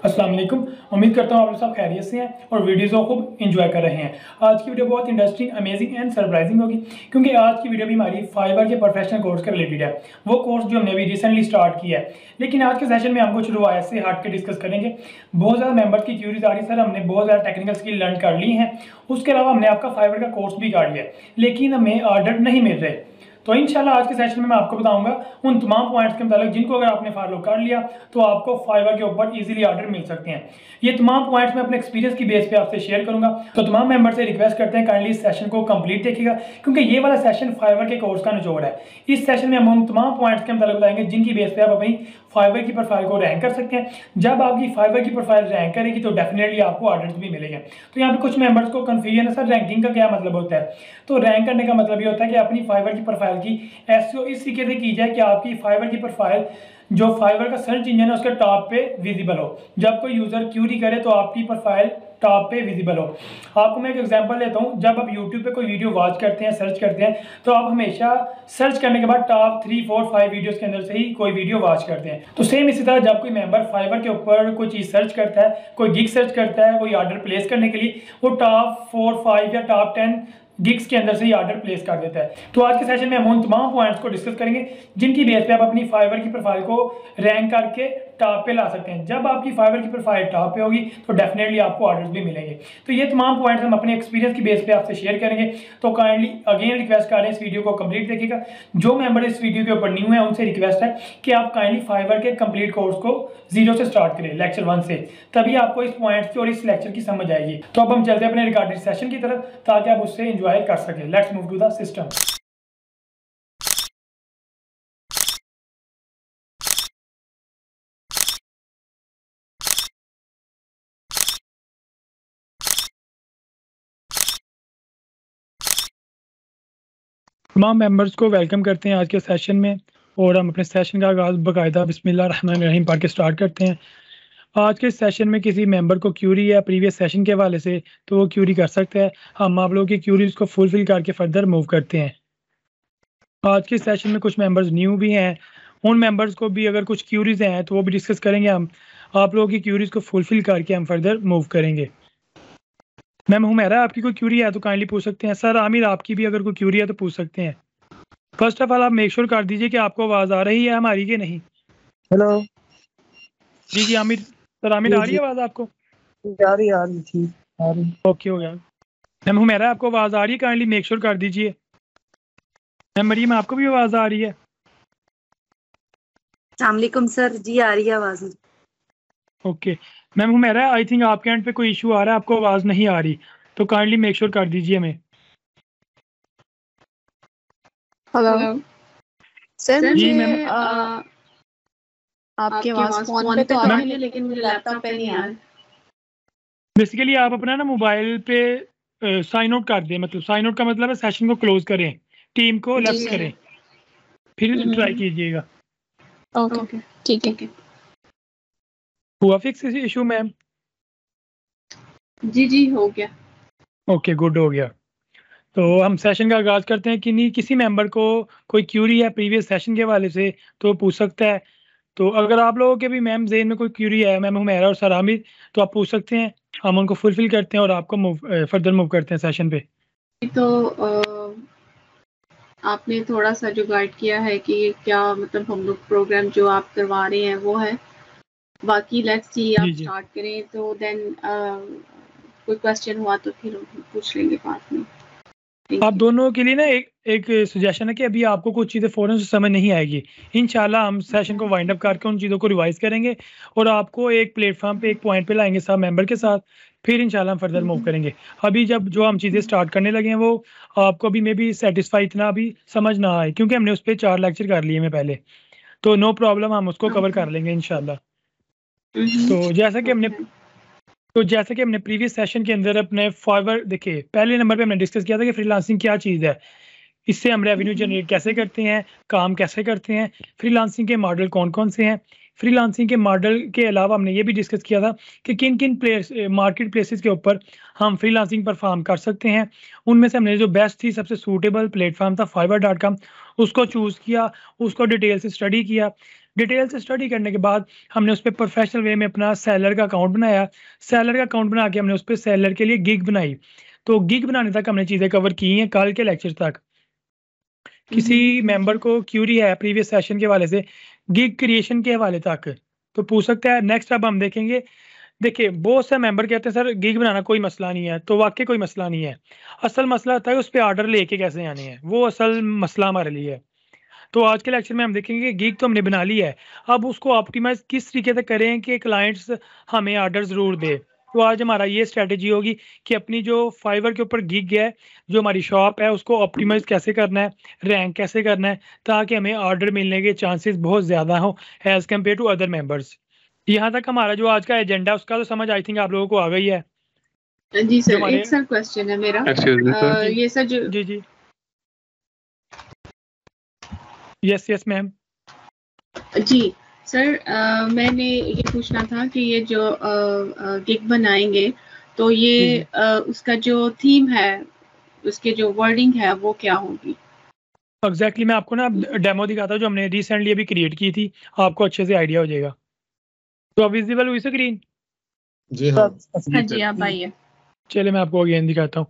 अस्सलाम वालेकुम। उम्मीद करता हूँ आप लोग सब खैरियत से हैं और वीडियोज़ को खूब इंजॉय कर रहे हैं। आज की वीडियो बहुत इंटरेस्टिंग, अमेजिंग एंड सरप्राइजिंग होगी क्योंकि आज की वीडियो भी हमारी फाइवर के प्रोफेशनल कोर्स के रिलेटेड है। वो कोर्स जो हमने अभी रिसेंटली स्टार्ट किया है, लेकिन आज के सेशन में हम कुछ रिवायत से हट के डिस्कस करेंगे। बहुत ज़्यादा मेंबर्स की क्यूरीज आ रही, सर हमने बहुत ज़्यादा टेक्निकल स्किल लर्न कर ली हैं, उसके अलावा हमने आपका फाइवर का कोर्स भी कर लिया है, लेकिन हमें ऑर्डर नहीं मिल रहे। तो इंशाल्लाह आज के सेशन में मैं आपको बताऊंगा उन तमाम पॉइंट्स के मुताबिक जिनको अगर आपने फॉलो कर लिया तो आपको फाइवर के ऊपर इजीली ऑर्डर मिल सकते हैं। ये तमाम पॉइंट्स मैं अपने एक्सपीरियंस की बेस पे आपसे शेयर करूंगा। तो तमाम मेंबर से रिक्वेस्ट करते हैं काइंडली इस सेशन को कंप्लीट देखिएगा क्योंकि ये वाला सेशन फाइवर के कोर्स का निचोड़ है। इस सेशन में हम उन तमाम पॉइंट्स के मुताबिक बताएंगे जिनकी बेस पे आप अपनी फाइवर की प्रोफाइल को रैंक कर सकते हैं। जब आपकी फाइवर की प्रोफाइल रैंक करेगी तो डेफिनेटली आपको ऑर्डर्स भी मिलेंगे। तो यहाँ पे कुछ मेंबर्स को कंफ्यूजन है, सर रैंकिंग का क्या मतलब होता है? तो रैंक करने का मतलब ये होता है कि अपनी फाइवर की प्रोफाइल की एसईओ इस तरीके से की जाए कि आपकी फाइवर की प्रोफाइल जो फाइवर का सर्च इंजन है उसके टॉप पे विजिबल हो। जब कोई यूजर क्यूरी करे तो आपकी प्रोफाइल टॉप पे विजिबल हो। आपको मैं एक एग्जांपल देता हूँ, जब आप यूट्यूब पे कोई वीडियो वॉच करते हैं, सर्च करते हैं, तो आप हमेशा सर्च करने के बाद टॉप 3, 4, 5 वीडियोस के अंदर से ही कोई वीडियो वॉच करते हैं। तो सेम इसी तरह जब कोई मेंबर फाइवर के ऊपर कोई चीज़ सर्च करता है, कोई गिग सर्च करता है कोई ऑर्डर प्लेस करने के लिए, वो टॉप 4, 5 या टॉप 10 गिग्स के अंदर से ही ऑर्डर प्लेस कर देता है। तो आज के सेशन में हम उन तमाम पॉइंट्स को डिस्कस करेंगे जिनकी बेस पे आप अपनी फाइवर की प्रोफाइल को रैंक करके टॉप पे ला सकते हैं। जब आपकी फाइवर की प्रोफाइल टॉप पे होगी तो डेफिनेटली आपको ऑर्डर्स भी मिलेंगे। तो ये तमाम पॉइंट्स हम अपने एक्सपीरियंस की बेस पे आपसे शेयर करेंगे। तो काइंडली अगेन रिक्वेस्ट कर रहे हैं इस वीडियो को कंप्लीट देखिएगा। जो मेंबर इस वीडियो के ऊपर न्यू है उनसे रिक्वेस्ट है कि आप काइंडली फाइवर के कंप्लीट कोर्स को 0 से स्टार्ट करें, लेक्चर 1 से, तभी आपको इस पॉइंट्स की और इस लेक्चर की समझ आएगी। तो अब हम चलते हैं अपने रिकॉर्डेड सेशन की तरफ ताकि आप उससे एंजॉय कर सकें। Let's move to the system. तमाम मेंबर्स को वेलकम करते हैं आज के सेशन में और हम अपने सेशन का आगाज़ बाकायदा बिस्मिल्लाहिर्रहमानिर्रहीम पढ़ के स्टार्ट करते हैं। आज के सेशन में किसी मेंबर को क्यूरी है प्रीवियस सेशन के हवाले से तो वो क्यूरी कर सकता है। हम आप लोगों की क्यूरीज को फुलफिल करके फर्दर मूव करते हैं। आज के सेशन में कुछ मेंबर्स न्यू भी हैं, उन मेंबर्स को भी अगर कुछ क्यूरीज हैं तो वो भी डिस्कस करेंगे। हम आप लोगों की क्यूरीज को फुलफिल करके हम फर्दर मूव करेंगे। मैम हुमैरा आपकी कोई क्यूरी है तो काइंडली पूछ सकते हैं। सर आमिर आपकी भी अगर कोई क्यूरी है तो पूछ सकते हैं। फर्स्ट ऑफ ऑल आप मेक श्योर कर दीजिए कि आपको आवाज़ आ रही है हमारी कि नहीं। हेलो जी जी आमिर, सर आमिर आ रही है आवाज़ आपको? आ रही ठीक आ रही। ओके हो गया। मैम हुमैरा आपको आवाज़ आ रही है? काइंडली मेक श्योर कर दीजिए। मैम मरीम आपको भी आवाज़ आ रही है? अस्सलामुअलैकुम सर, जी आ रही है आवाज़। Okay ma'am Humaira I think आपके एंड पे कोई इशू आ रहा है, आपको आवाज़ नहीं आ रही, तो काइंडली मेक श्योर कर दीजिए हमें। हेलो सर, जी मुझे मैम आपकी आवाज़ फोन पे तो आ रही है लेकिन मुझे लैपटॉप पे नहीं आ रही। बेसिकली आप अपना ना मोबाइल पे साइन आउट कर दें, मतलब साइन आउट का मतलब है सेशन को क्लोज करें, टीम को लेफ्ट करें, फिर ट्राई कीजिएगा। ओके ठीक है। हुआ फिक्स इशू मैम? जी हो गया। ओके गुड हो गया। तो हम सेशन का आगाज़ करते हैं कि नहीं किसी मेंबर को कोई क्यूरी है प्रीवियस सेशन के हवाले से तो पूछ सकता है। तो अगर आप लोगों के भी मैम ज़हन में कोई क्यूरी है, मैम हुमैरा और सर आमिर, तो आप पूछ सकते हैं, हम उनको फुलफिल करते हैं और आपको फर्दर मूव करते हैं सेशन पे। तो आपने थोड़ा सा जो गाइड किया है कि क्या मतलब हम लोग प्रोग्राम जो आप करवा रहे हैं वो है, बाकी लेट्स सी आप स्टार्ट करें तो देन कोई क्वेश्चन हुआ तो फिर पूछ लेंगे बाद में। आप दोनों के लिए ना एक सजेशन है कि अभी आपको कुछ चीज़ें फ़ौरन से समझ नहीं आएगी, इंशाल्लाह हम सेशन को वाइंड अप करके उन चीज़ों को रिवाइज करेंगे और आपको एक प्लेटफॉर्म पे एक पॉइंट पे लाएंगे सब मेंबर के साथ, फिर इंशाल्लाह हम फर्दर मूव करेंगे। अभी जब जो हम चीज़ें स्टार्ट करने लगे हैं वो आपको अभी मे बी सेटिस्फाई इतना अभी समझ ना आए क्योंकि हमने उस पर 4 लेक्चर कर लिए हैं पहले, तो नो प्रॉब्लम, हम उसको कवर कर लेंगे इंशाल्लाह। तो जैसे कि हमने प्रीवियस सेशन के अंदर अपने फाइवर देखिए, पहले नंबर पे हमने डिस्कस किया था कि फ्रीलांसिंग क्या चीज़ है, इससे हम रेवेन्यू जनरेट कैसे करते हैं, काम कैसे करते हैं, फ्रीलांसिंग के मॉडल कौन कौन से हैं। फ्रीलांसिंग के मॉडल के अलावा हमने ये भी डिस्कस किया था कि किन किन मार्केट प्लेसेस के ऊपर हम फ्रीलांसिंग परफॉर्म कर सकते हैं। उनमें से हमने जो बेस्ट थी, सबसे सूटेबल प्लेटफॉर्म था fiverr.com, उसको चूज़ किया, उसको डिटेल से स्टडी किया। डिटेल से स्टडी करने के बाद हमने उस पर प्रोफेशनल वे में अपना सेलर का अकाउंट बनाया। सेलर का अकाउंट बना के हमने उस पर सेलर के लिए गिग बनाई। तो गिग बनाने तक हमने चीज़ें कवर की हैं कल के लेक्चर तक। किसी मेंबर को क्यूरी है प्रीवियस सेशन के हवाले से गिग क्रिएशन के हवाले तक तो पूछ सकता है। नेक्स्ट अब हम देखेंगे। देखिए बहुत से मेंबर कहते हैं सर गिग बनाना कोई मसला नहीं है, तो वाकई कोई मसला नहीं है। असल मसला होता है उस पर ऑर्डर लेके कैसे आने हैं, वो असल मसला हमारे लिए है। तो आज के लेक्चर में हम देखेंगे गिग तो हमने बना ली है, अब उसको ऑप्टिमाइज किस तरीके से करें कि क्लाइंट्स हमें ऑर्डर ज़रूर दे। तो आज हमारा ये स्ट्रेटजी होगी कि अपनी जो फाइवर के ऊपर गिग है, जो हमारी शॉप है, उसको ऑप्टिमाइज कैसे करना है, रैंक कैसे करना है, ताकि हमें ऑर्डर मिलने के चांसेस बहुत ज़्यादा हो as compare to other members. यहाँ तक हमारा जो आज का एजेंडा उसका तो समझ आई थिंक आप लोगों को आ गई है। जी जो सर, हमारे एक सर क्वेश्चन है मेरा। जी ये सर जो जी जी यस मैम। जी सर, मैंने ये पूछना था कि ये जो गिग बनाएंगे तो ये उसका जो थीम है, उसके जो वर्डिंग है वो क्या होगी? एग्जैक्टली मैं आपको ना डेमो दिखाता हूँ जो हमने रिसेंटली अभी क्रिएट की थी, आपको अच्छे से आइडिया हो जाएगा। तो अब विजिबल हुई स्क्रीन? जी हाँ हाँ जी, आप आइए। चलिए मैं आपको अगेन दिखाता हूँ।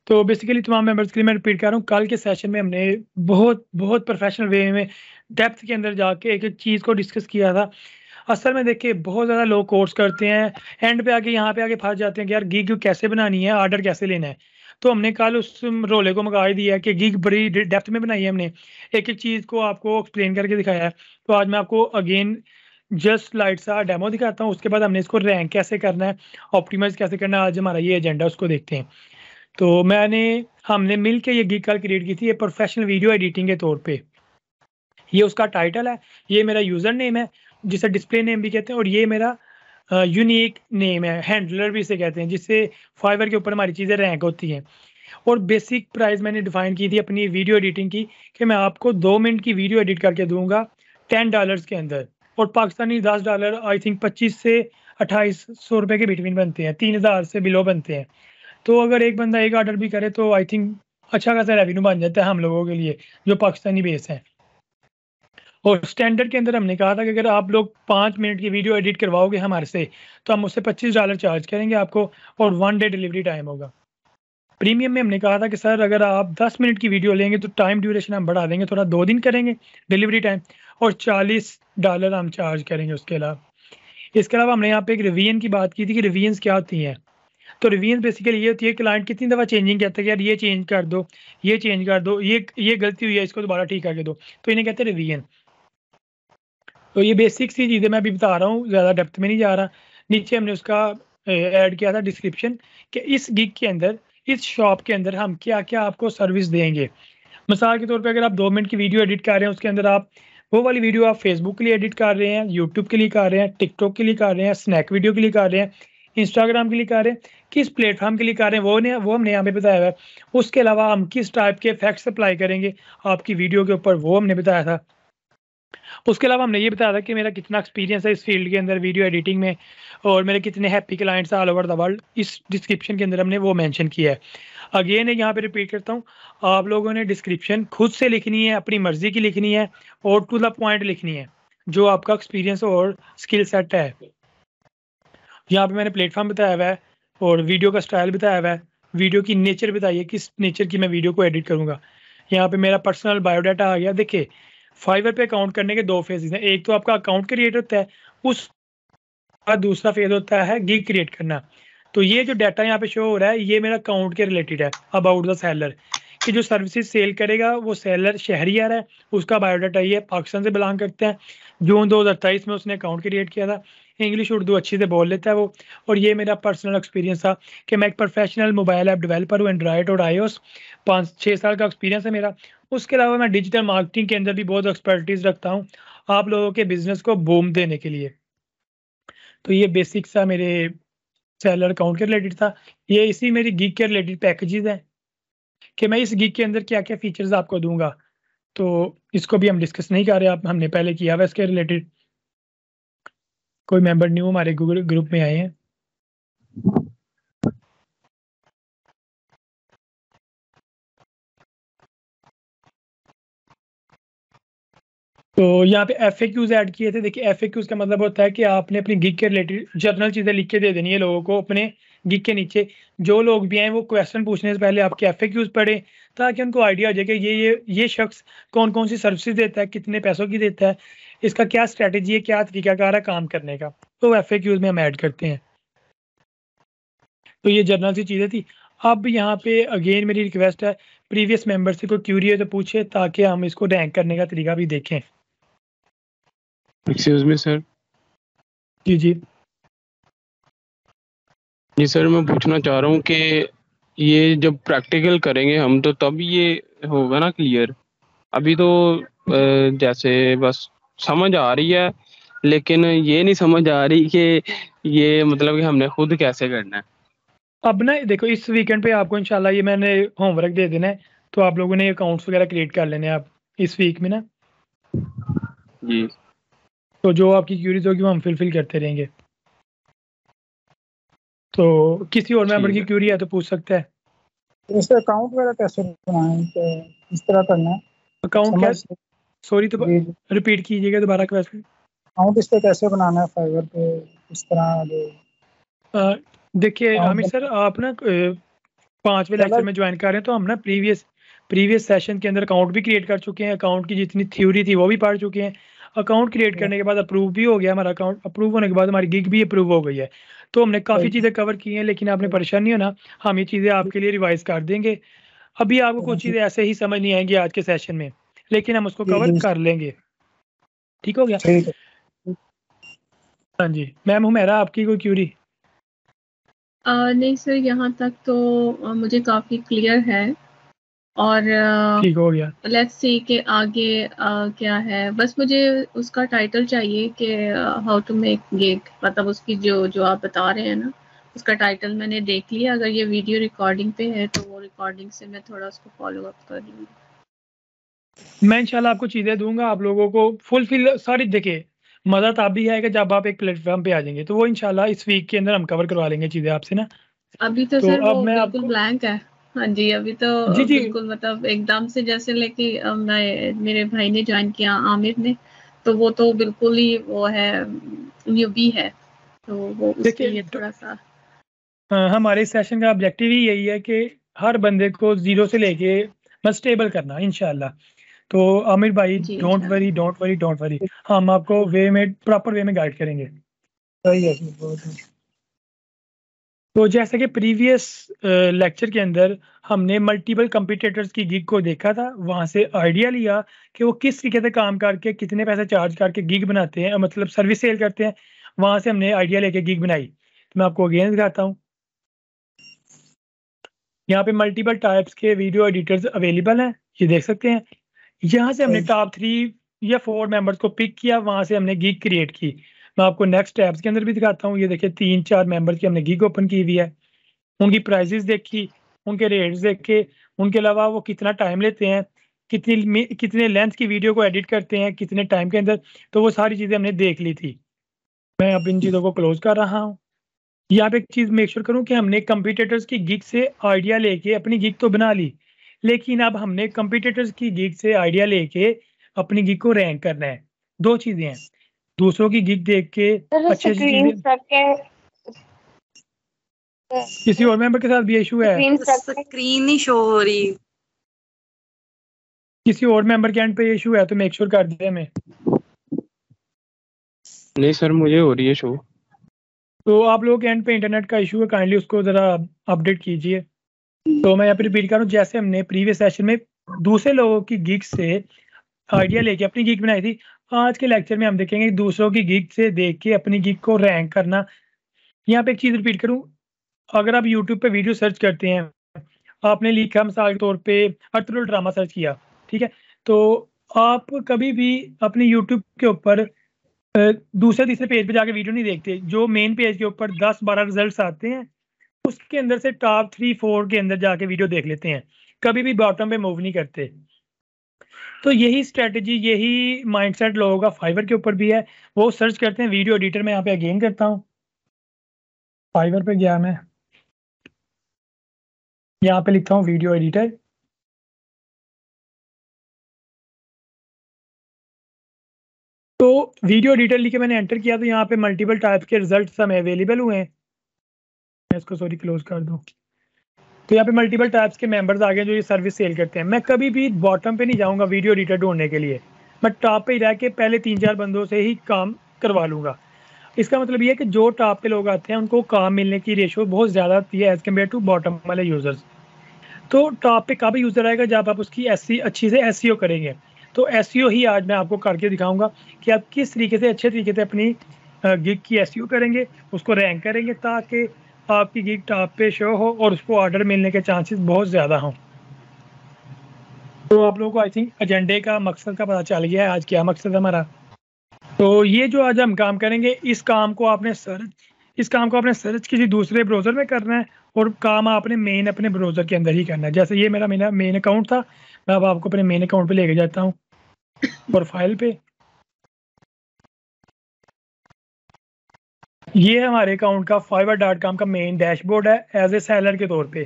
तो बेसिकली तमाम मेंबर्स के लिए मैं रिपीट कर रहा हूँ, कल के सेशन में हमने बहुत बहुत प्रोफेशनल वे में डेप्थ के अंदर जाके एक एक चीज़ को डिस्कस किया था। असल में देखिए बहुत ज़्यादा लोग कोर्स करते हैं, एंड पे आके यहाँ पे आके फंस जाते हैं कि यार गिग कैसे बनानी है, ऑर्डर कैसे लेना है। तो हमने कल उस रोले को मंगा ही दिया है कि गिग बड़ी डेप्थ में बनाई है हमने, एक एक चीज़ को आपको एक्सप्लेन करके दिखाया है। तो आज मैं आपको अगेन जस्ट लाइट सा डेमो दिखाता हूँ, उसके बाद हमने इसको रैंक कैसे करना है, ऑप्टिमाइज कैसे करना है, आज हमारा ये एजेंडा उसको देखते हैं। तो हमने मिल के ये गिग कल क्रिएट की थी, ये प्रोफेशनल वीडियो एडिटिंग के तौर पे। ये उसका टाइटल है, ये मेरा यूज़र नेम है जिसे डिस्प्ले नेम भी कहते हैं, और ये मेरा यूनिक नेम है, हैंडलर भी इसे कहते हैं, जिससे फाइवर के ऊपर हमारी चीज़ें रैंक होती हैं। और बेसिक प्राइस मैंने डिफाइन की थी अपनी वीडियो एडिटिंग की कि मैं आपको 2 मिनट की वीडियो एडिट करके दूंगा $10 के अंदर, और पाकिस्तानी $10 आई थिंक 25 से 2800 रुपये के बिटवीन बनते हैं, 3000 से बिलो बनते हैं। तो अगर एक बंदा एक ऑर्डर भी करे तो आई थिंक अच्छा खासा रेवेन्यू बन जाता है हम लोगों के लिए जो पाकिस्तानी बेस है। और स्टैंडर्ड के अंदर हमने कहा था कि अगर आप लोग 5 मिनट की वीडियो एडिट करवाओगे हमारे से तो हम उससे $25 चार्ज करेंगे आपको, और 1 डे डिलीवरी टाइम होगा। प्रीमियम में हमने कहा था कि सर अगर आप 10 मिनट की वीडियो लेंगे तो टाइम ड्यूरेशन हम बढ़ा देंगे, थोड़ा 2 दिन करेंगे डिलीवरी टाइम, और $40 हम चार्ज करेंगे उसके अलावा। इसके अलावा हमने यहाँ पे एक रिवीजन की बात की थी कि रिवीजन्स क्या होती हैं। तो रिवीजन बेसिकली ये होती है क्लाइंट कितनी दफ़ा चेंजिंग कहता है कि यार ये चेंज कर दो, ये चेंज कर दो, ये गलती हुई है, इसको दोबारा ठीक करके दो, तो इन्हें कहते हैं रिवीजन। तो ये बेसिक सी चीज़ें मैं अभी बता रहा हूँ, ज़्यादा डेप्थ में नहीं जा रहा। नीचे हमने उसका ऐड किया था डिस्क्रिप्शन कि इस गिग के अंदर, इस शॉप के अंदर हम क्या क्या आपको सर्विस देंगे। मिसाल के तौर पे अगर आप 2 मिनट की वीडियो एडिट कर रहे हैं, उसके अंदर आप वो वाली वीडियो आप फेसबुक के लिए एडिट कर रहे हैं, यूट्यूब के लिए कर रहे हैं, टिकटॉक के लिए कर रहे हैं, स्नैक वीडियो के लिए कर रहे हैं, इंस्टाग्राम के लिए कर रहे हैं, किस प्लेटफॉर्म के लिए कर रहे हैं वो हमने यहाँ पे बताया हुआ है। उसके अलावा हम किस टाइप के इफेक्ट्स अप्लाई करेंगे आपकी वीडियो के ऊपर, वो हमने बताया था। उसके अलावा हमने ये बताया था कि मेरा कितना एक्सपीरियंस है इस फील्ड के अंदर वीडियो एडिटिंग में, और मेरे कितने happy clients all over the world, इस डिस्क्रिप्शन के अंदर हमने वो मेंशन किया है। अगेन यहाँ पे रिपीट करता हूँ, आप लोगों ने डिस्क्रिप्शन खुद से लिखनी है, अपनी मर्जी की लिखनी है, और टू द पॉइंट लिखनी है, जो आपका एक्सपीरियंस और स्किल सेट है। यहाँ पे मैंने प्लेटफॉर्म बताया हुआ है और वीडियो का स्टाइल बताया हुआ है, वीडियो की नेचर बताइए किस नेचर की मैं वीडियो को एडिट करूँगा। यहाँ पे मेरा पर्सनल बायोडाटा आ गया। देखिए फाइवर पे अकाउंट करने के 2 फेजेस हैं, एक तो आपका अकाउंट क्रिएट होता है, उस बाद दूसरा फेज होता है गिग क्रिएट करना। तो ये जो डाटा यहाँ पे शो हो रहा है ये मेरा अकाउंट के रिलेटेड है, अबाउट द सेलर कि जो सर्विसेज सेल करेगा वो सेलर शहरियार है, उसका बायोडाटा ये पाकिस्तान से बिलोंग करते हैं, जून 2023 में उसने अकाउंट क्रिएट किया था, इंग्लिश उर्दू अच्छी से बोल लेता है वो। और ये मेरा पर्सनल एक्सपीरियंस था कि मैं एक प्रोफेशनल मोबाइल ऐप डेवलपर हूँ, एंड्रॉयड और iOS, 5-6 साल का एक्सपीरियंस है मेरा। उसके अलावा मैं डिजिटल मार्केटिंग के अंदर भी बहुत एक्सपर्टीज़ रखता हूँ आप लोगों के बिजनेस को बूम देने के लिए। तो ये बेसिक सा मेरे सेलर अकाउंट के रिलेटेड था। ये इसी मेरी गिग के रिलेटेड पैकेजेस हैं कि मैं इस गिग के अंदर क्या-क्या फीचर्स आपको दूँगा। तो इसको भी हम डिस्कस नहीं कर रहे, आप हमने पहले किया हुआ इसके रिलेटेड। कोई मेंबर न्यू हमारे गूगल ग्रुप में आए हैं? तो यहाँ पे FAQs ऐड किए थे। देखिए FAQs का मतलब होता है कि आपने अपनी गिग के रिलेटेड जनरल चीज़ें लिख के दे देनी है लोगों को अपने गिग के नीचे। जो लोग भी आए वो क्वेश्चन पूछने से पहले आपके FAQs पढ़ें ताकि उनको आइडिया हो जाए कि ये शख्स कौन कौन सी सर्विसेज देता है, कितने पैसों की देता है, इसका क्या स्ट्रैटेजी है, क्या तरीकाकार है काम करने का। तो FAQs में हम ऐड करते हैं। तो ये जनरल सी चीज़ें थी। अब यहाँ पे अगेन मेरी रिक्वेस्ट है, प्रीवियस मेंबर से कोई क्यूरी है तो पूछे ताकि हम इसको रैंक करने का तरीका भी देखें। Excuse me sir. जी जी जी सर, मैं पूछना चाह रहा हूँ कि ये जब प्रैक्टिकल करेंगे हम तो तब ये होगा ना क्लियर। अभी तो जैसे बस समझ आ रही है, लेकिन ये नहीं समझ आ रही कि ये मतलब कि हमने खुद कैसे करना है। अब ना देखो इस वीकेंड पे आपको इंशाल्लाह ये मैंने होमवर्क दे देना है, तो आप लोगों ने अकाउंट्स वगैरह क्रिएट कर लेने हैं आप इस वीक में ना। जी तो जो आपकी क्यूरीज होगी वो हम फिल करते रहेंगे। तो किसी और मेंबर ठीक की है। क्यूरी है तो पूछ सकता है। इस अकाउंट वगैरह कैसे बनाएं, तो इस तरह करना है अकाउंट क्या, समझ। सॉरी तो जी रिपीट कीजिएगा दोबारा क्वेश्चन। अकाउंट इस पे कैसे बनाना है फाइवर पे, इस तरह जो देखिए अकाउंट आमिर सर आप ना 5वें लेक्चर चला। में ज्वाइन कर रहे हैं तो हम ना प्रीवियस सेशन के अंदर अकाउंट भी क्रिएट कर चुके हैं, अकाउंट की जितनी थ्योरी थी वो भी पढ़ चुके हैं। अकाउंट क्रिएट करने के बाद अप्रूव भी हो गया हमारा अकाउंट, अप्रूव होने के बाद हमारी गिग भी अप्रूव हो गई है। तो हमने काफ़ी चीज़ें कवर की हैं, लेकिन आपने परेशान नहीं होना, हम ये चीज़ें आपके लिए रिवाइज कर देंगे। अभी आपको कुछ चीज़ें ऐसे ही समझ नहीं आएंगी आज के सेशन में, लेकिन हम उसको जी कवर जी कर लेंगे। ठीक हो गया। ठीक है। हाँ जी मैम हुमैरा आपकी कोई क्यूरी? नहीं सर, यहाँ तक तो मुझे काफ़ी क्लियर है। और ठीक हो गया। लेट्स सी के आगे क्या है। बस मुझे उसका टाइटल चाहिए कि हाउ टू मेक गिग, मतलब उसकी जो जो आप बता रहे हैं ना, उसका टाइटल मैंने देख लिया। अगर ये वीडियो रिकॉर्डिंग पे है तो वो रिकॉर्डिंग से मैं थोड़ा उसको फॉलो अप कर लूँगी। मैं इंशाल्लाह आपको चीज़ें दूंगा, आप लोगों को फुलफिल सारी। देखिए मज़ा तब भी आएगा जब आप एक प्लेटफॉर्म पे आ जाएंगे, तो वो इंशाल्लाह इस वीक के अंदर हम कवर करवा लेंगे चीज़ें आपसे ना। अभी तो तो सर अब वो मैं बिल्कुल आपको ब्लैंक है। हाँ जी, अभी तो जी जी बिल्कुल मतलब एकदम से जैसे लेके मैं मेरे भाई ने ज्वाइन किया, आमिर ने, तो वो तो बिल्कुल ही वो है, न्यूबी है, तो वो उसके देखिए लिए थोड़ा सा। हमारे सेशन का ऑब्जेक्टिव ही यही है कि हर बंदे को जीरो से लेके बस स्टेबल करना इंशाल्लाह। तो आमिर भाई जी डोंट वरी इंशाल्लाह। डोंट वरी डोंट वरी, हम आपको वे में प्रॉपर वे में गाइड करेंगे। सही है फिर, बहुत है। तो जैसे कि प्रीवियस लेक्चर के अंदर हमने मल्टीपल कंपटीटर्स की गिग को देखा था, वहाँ से आइडिया लिया कि वो किस तरीके से काम करके कितने पैसे चार्ज करके गिग बनाते हैं, मतलब सर्विस सेल करते हैं। वहाँ से हमने आइडिया लेके गिग बनाई। तो मैं आपको अगेन दिखाता हूँ। यहाँ पे मल्टीपल टाइप्स के वीडियो एडिटर्स अवेलेबल हैं, ये देख सकते हैं। यहाँ से हमने सही। टॉप 3 या 4 मेंबर्स को पिक किया, वहाँ से हमने गिग क्रिएट की। मैं आपको नेक्स्ट टैब्स के अंदर भी दिखाता हूँ। ये देखिए 3-4 मेंबर्स की हमने गिग ओपन की हुई है, उनकी प्राइजेस देखी, उनके रेट्स देखे, उनके अलावा वो कितना टाइम लेते हैं, कितने लेंथ की वीडियो को एडिट करते हैं, कितने टाइम के अंदर। तो वो सारी चीज़ें हमने देख ली थी। मैं अब इन चीज़ों को क्लोज कर रहा हूँ। यहाँ पे एक चीज़ मेक श्योर करूँ कि हमने कंपटीटर्स की गिग से आइडिया लेके अपनी गिग तो बना ली, लेकिन अब हमने कंपटीटर्स की गिग से आइडिया लेके अपनी गिग को रैंक करना है। 2 चीज़ें हैं, दूसरों की गिग देख के अच्छी अच्छी चीज़ें। किसी और मेंबर के साथ भी इशू है? स्क्रीन नहीं शो हो रही। किसी और मेंबर के एंड पे इशू है तो मेक श्योर कर दे हमें। नहीं सर, मुझे हो रही है शो। तो आप लोगों के एंड पे इंटरनेट का इशू है, काइंडली उसको ज़रा अपडेट कीजिए। तो मैं यहाँ पे रिपीट करूँ, जैसे हमने प्रीवियस सेशन में दूसरे लोगों की गिग से आइडिया लेके अपनी गिग बनाई थी, आज के लेक्चर में हम देखेंगे दूसरों की गिग से देख के अपनी गिग को रैंक करना। यहाँ पे एक चीज़ रिपीट करूँ, अगर आप यूट्यूब पे वीडियो सर्च करते हैं, आपने लिखा मिसाल के तौर पे अर्थरोल ड्रामा सर्च किया, ठीक है, तो आप कभी भी अपने यूट्यूब के ऊपर दूसरे तीसरे पेज पे जाके वीडियो नहीं देखते। जो मेन पेज के ऊपर 10-12 रिजल्ट्स आते हैं, उसके अंदर से टॉप 3-4 के अंदर जाके वीडियो देख लेते हैं, कभी भी बॉटम पे मूव नहीं करते। तो यही स्ट्रेटजी, यही माइंडसेट लोगों का फाइवर के ऊपर भी है। वो सर्च करते हैं वीडियो एडिटर में, यहाँ पे अगेन करता हूँ, फाइवर पे गया मैं, यहाँ पे लिखता हूँ वीडियो एडिटर। तो वीडियो एडिटर लिख के मैंने एंटर किया तो यहाँ पे मल्टीपल टाइप के रिजल्ट हमें अवेलेबल हुए हैं। मैं इसको सॉरी क्लोज कर दूँ। तो यहाँ पे मल्टीपल टाइप्स के मेंबर्स आ गए जो ये सर्विस सेल करते हैं। मैं कभी भी बॉटम पे नहीं जाऊँगा वीडियो एडिटर ढूंढने के लिए, मैं टॉप पे ही रह के पहले 3-4 बंदों से ही काम करवा लूँगा। इसका मतलब ये है कि जो टॉप पे लोग आते हैं उनको काम मिलने की रेशो बहुत ज़्यादा होती है एज़ कम्पेयर टू बॉटम वाले यूज़र्स। तो टॉप पे कब यूज़र आएगा जब आप उसकी अच्छी से एसईओ करेंगे। तो एसईओ ही आज मैं आपको करके दिखाऊंगा कि आप किस तरीके से अच्छे तरीके से अपनी गिग की एसईओ करेंगे, उसको रैंक करेंगे ताकि आपकी गिग टॉप पे शो हो और उसको ऑर्डर मिलने के चांसेस बहुत ज़्यादा हों। तो आप लोगों को आई थिंक एजेंडे का मकसद का पता चल गया है आज क्या मकसद है हमारा। तो ये जो आज हम काम करेंगे इस काम को आपने सर्च किसी दूसरे ब्राउज़र में करना है और काम आपने अपने ब्राउज़र के अंदर ही करना है। जैसे ये मेरा मेन अकाउंट था, मैं अब आपको अपने मेन अकाउंट पे लेके जाता हूँ प्रोफाइल पे। ये हमारे अकाउंट का fiverr.com का मेन डैशबोर्ड है एज ए सेलर के तौर पे।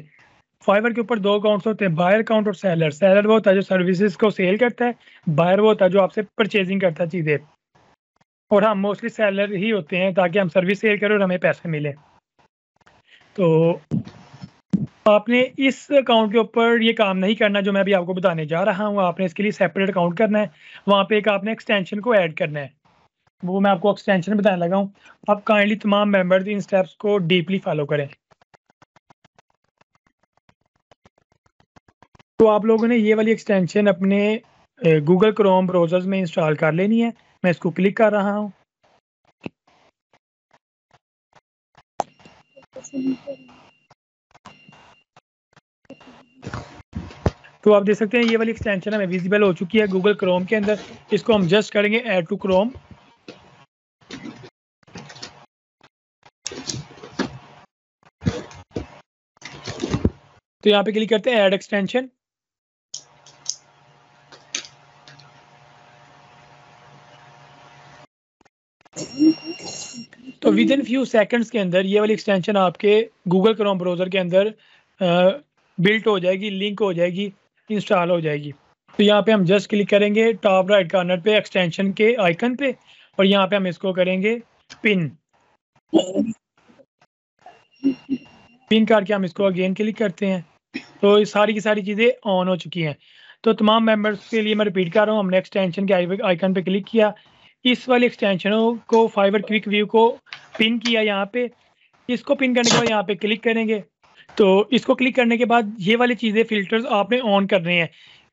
फाइवर के ऊपर 2 अकाउंट्स होते हैं, बायर अकाउंट और सेलर। सेलर वो होता है जो सर्विसेज को सेल करता है, बायर वो होता है जो आपसे परचेजिंग करता है चीज़ें। और हम मोस्टली सेलर ही होते हैं ताकि हम सर्विस सेल करें और हमें पैसे मिले। तो आपने इस अकाउंट के ऊपर ये काम नहीं करना जो मैं अभी आपको बताने जा रहा हूँ। आपने इसके लिए सेपरेट अकाउंट करना है, वहाँ पे एक आपने एक्सटेंशन को ऐड करना है, वो मैं आपको एक्सटेंशन बताने लगा हूँ। आप काइंडली तमाम मेंबर्स इन स्टेप्स को डीपली फॉलो करें। तो आप लोगों ने ये वाली एक्सटेंशन अपने गूगल क्रोम ब्राउज़र्स में इंस्टॉल कर लेनी है। मैं इसको क्लिक कर रहा हूँ। तो आप देख सकते हैं ये वाली एक्सटेंशन हमें विजिबल हो चुकी है गूगल क्रोम के अंदर। इसको हम जस्ट करेंगे ऐड टू क्रोम। तो यहाँ पे क्लिक करते हैं ऐड एक्सटेंशन। तो विद इन फ्यू सेकंड्स के अंदर ये वाली एक्सटेंशन आपके गूगल क्रोम ब्राउज़र के अंदर बिल्ट हो जाएगी, लिंक हो जाएगी, इंस्टॉल हो जाएगी। तो यहाँ पे हम जस्ट क्लिक करेंगे टॉप राइट कॉर्नर पे एक्सटेंशन के आइकन पे और यहाँ पे हम इसको करेंगे पिन करके हम इसको अगेन क्लिक करते हैं। तो ये सारी की सारी चीज़ें ऑन हो चुकी हैं। तो तमाम मेंबर्स के लिए मैं रिपीट कर रहा हूँ, हमने एक्सटेंशन के आइकन पे क्लिक किया, इस वाली एक्सटेंशनों को फाइवर क्विक व्यू को पिन किया यहाँ पे। इसको पिन करने के बाद यहाँ पे क्लिक करेंगे। तो इसको क्लिक करने के बाद ये वाली चीज़ें फिल्टर्स आपने ऑन करने हैं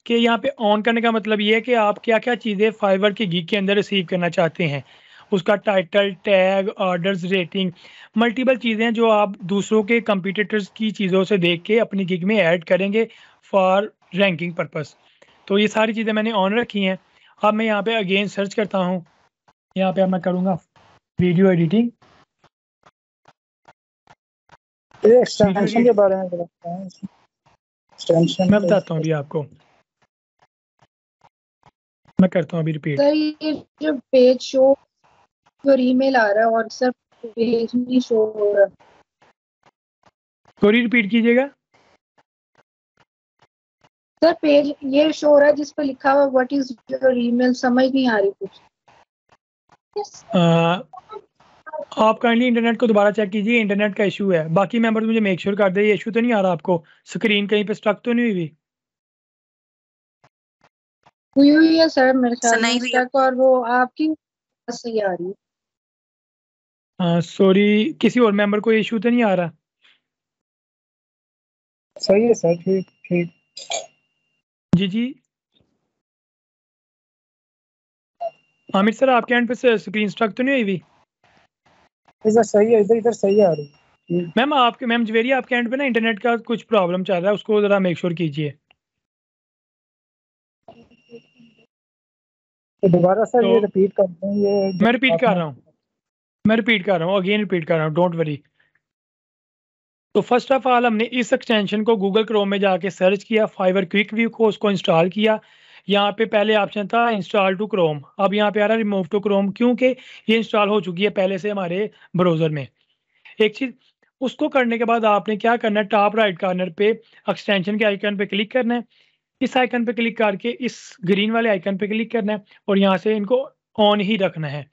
कि यहाँ पे ऑन करने का मतलब ये है कि आप क्या क्या चीज़ें फाइवर की गिग के अंदर रिसीव करना चाहते हैं, उसका title, tag, orders, rating, multiple चीज़ें जो आप दूसरों के कंपटीटर्स की चीज़ों से देख के अपनी गिग में ऐड करेंगे फॉर रैंकिंग पर्पस। तो ये सारी चीज़ें मैंने ऑन रखी हैं। अब मैं यहाँ पे अगेन सर्च करता हूँ, यहाँ पे मैं करूँगा वीडियो एडिटिंग। एक्सटेंशन के बारे में मैं बताता हूँ अभी आपको, मैं करता हूँ अभी रिपीट। सर ये जो पेज शो पर ईमेल आ रहा है और सर पेज नहीं शो हो रहा। सॉरी रिपीट कीजिएगा। सर पेज ये शो हो रहा है जिस पर लिखा हुआ व्हाट इज योर ईमेल, समझ नहीं आ रही कुछ। आप काइंडली इंटरनेट को दोबारा चेक कीजिए, इंटरनेट का इशू है। बाकी मेंबर्स मुझे मेक श्योर कर दे ये इशू तो नहीं आ रहा आपको, स्क्रीन कहीं पे स्टक तो नहीं हुई? हुई है सर मेरे ख्याल में स्टक, और वो आपकी सही आ रही है। सॉरी, किसी और मेंबर को इशू तो नहीं आ रहा? सही है सर, ठीक ठीक। जी जी आमिर सर, आपके एंड पे स्क्रीन स्टक तो नहीं हुई? इधर सही है, इधर सही आ रही। मैम जवेरी, आपके एंड पे ना इंटरनेट का कुछ प्रॉब्लम चल रहा है, उसको जरा मेक श्योर कीजिए। तो दोबारा सर ये रिपीट कर दें। ये मैं रिपीट कर रहा हूँ, अगेन रिपीट कर रहा हूँ, डोंट वरी। तो फर्स्ट ऑफ ऑल हमने इस एक्सटेंशन को गूगल क्रोम में जाके सर्च किया, फाइवर क्विक व्यू को, उसको इंस्टॉल किया। यहाँ पे पहले ऑप्शन था इंस्टॉल टू क्रोम, अब यहाँ पे आ रहा है रिमूव टू क्रोम, क्योंकि ये इंस्टॉल हो चुकी है पहले से हमारे ब्राउज़र में। एक चीज़ उसको करने के बाद आपने क्या करना है, टॉप राइट कॉर्नर पे एक्सटेंशन के आइकन पे क्लिक करना है। इस आइकन पे क्लिक करके इस ग्रीन वाले आइकन पे क्लिक करना है और यहाँ से इनको ऑन ही रखना है।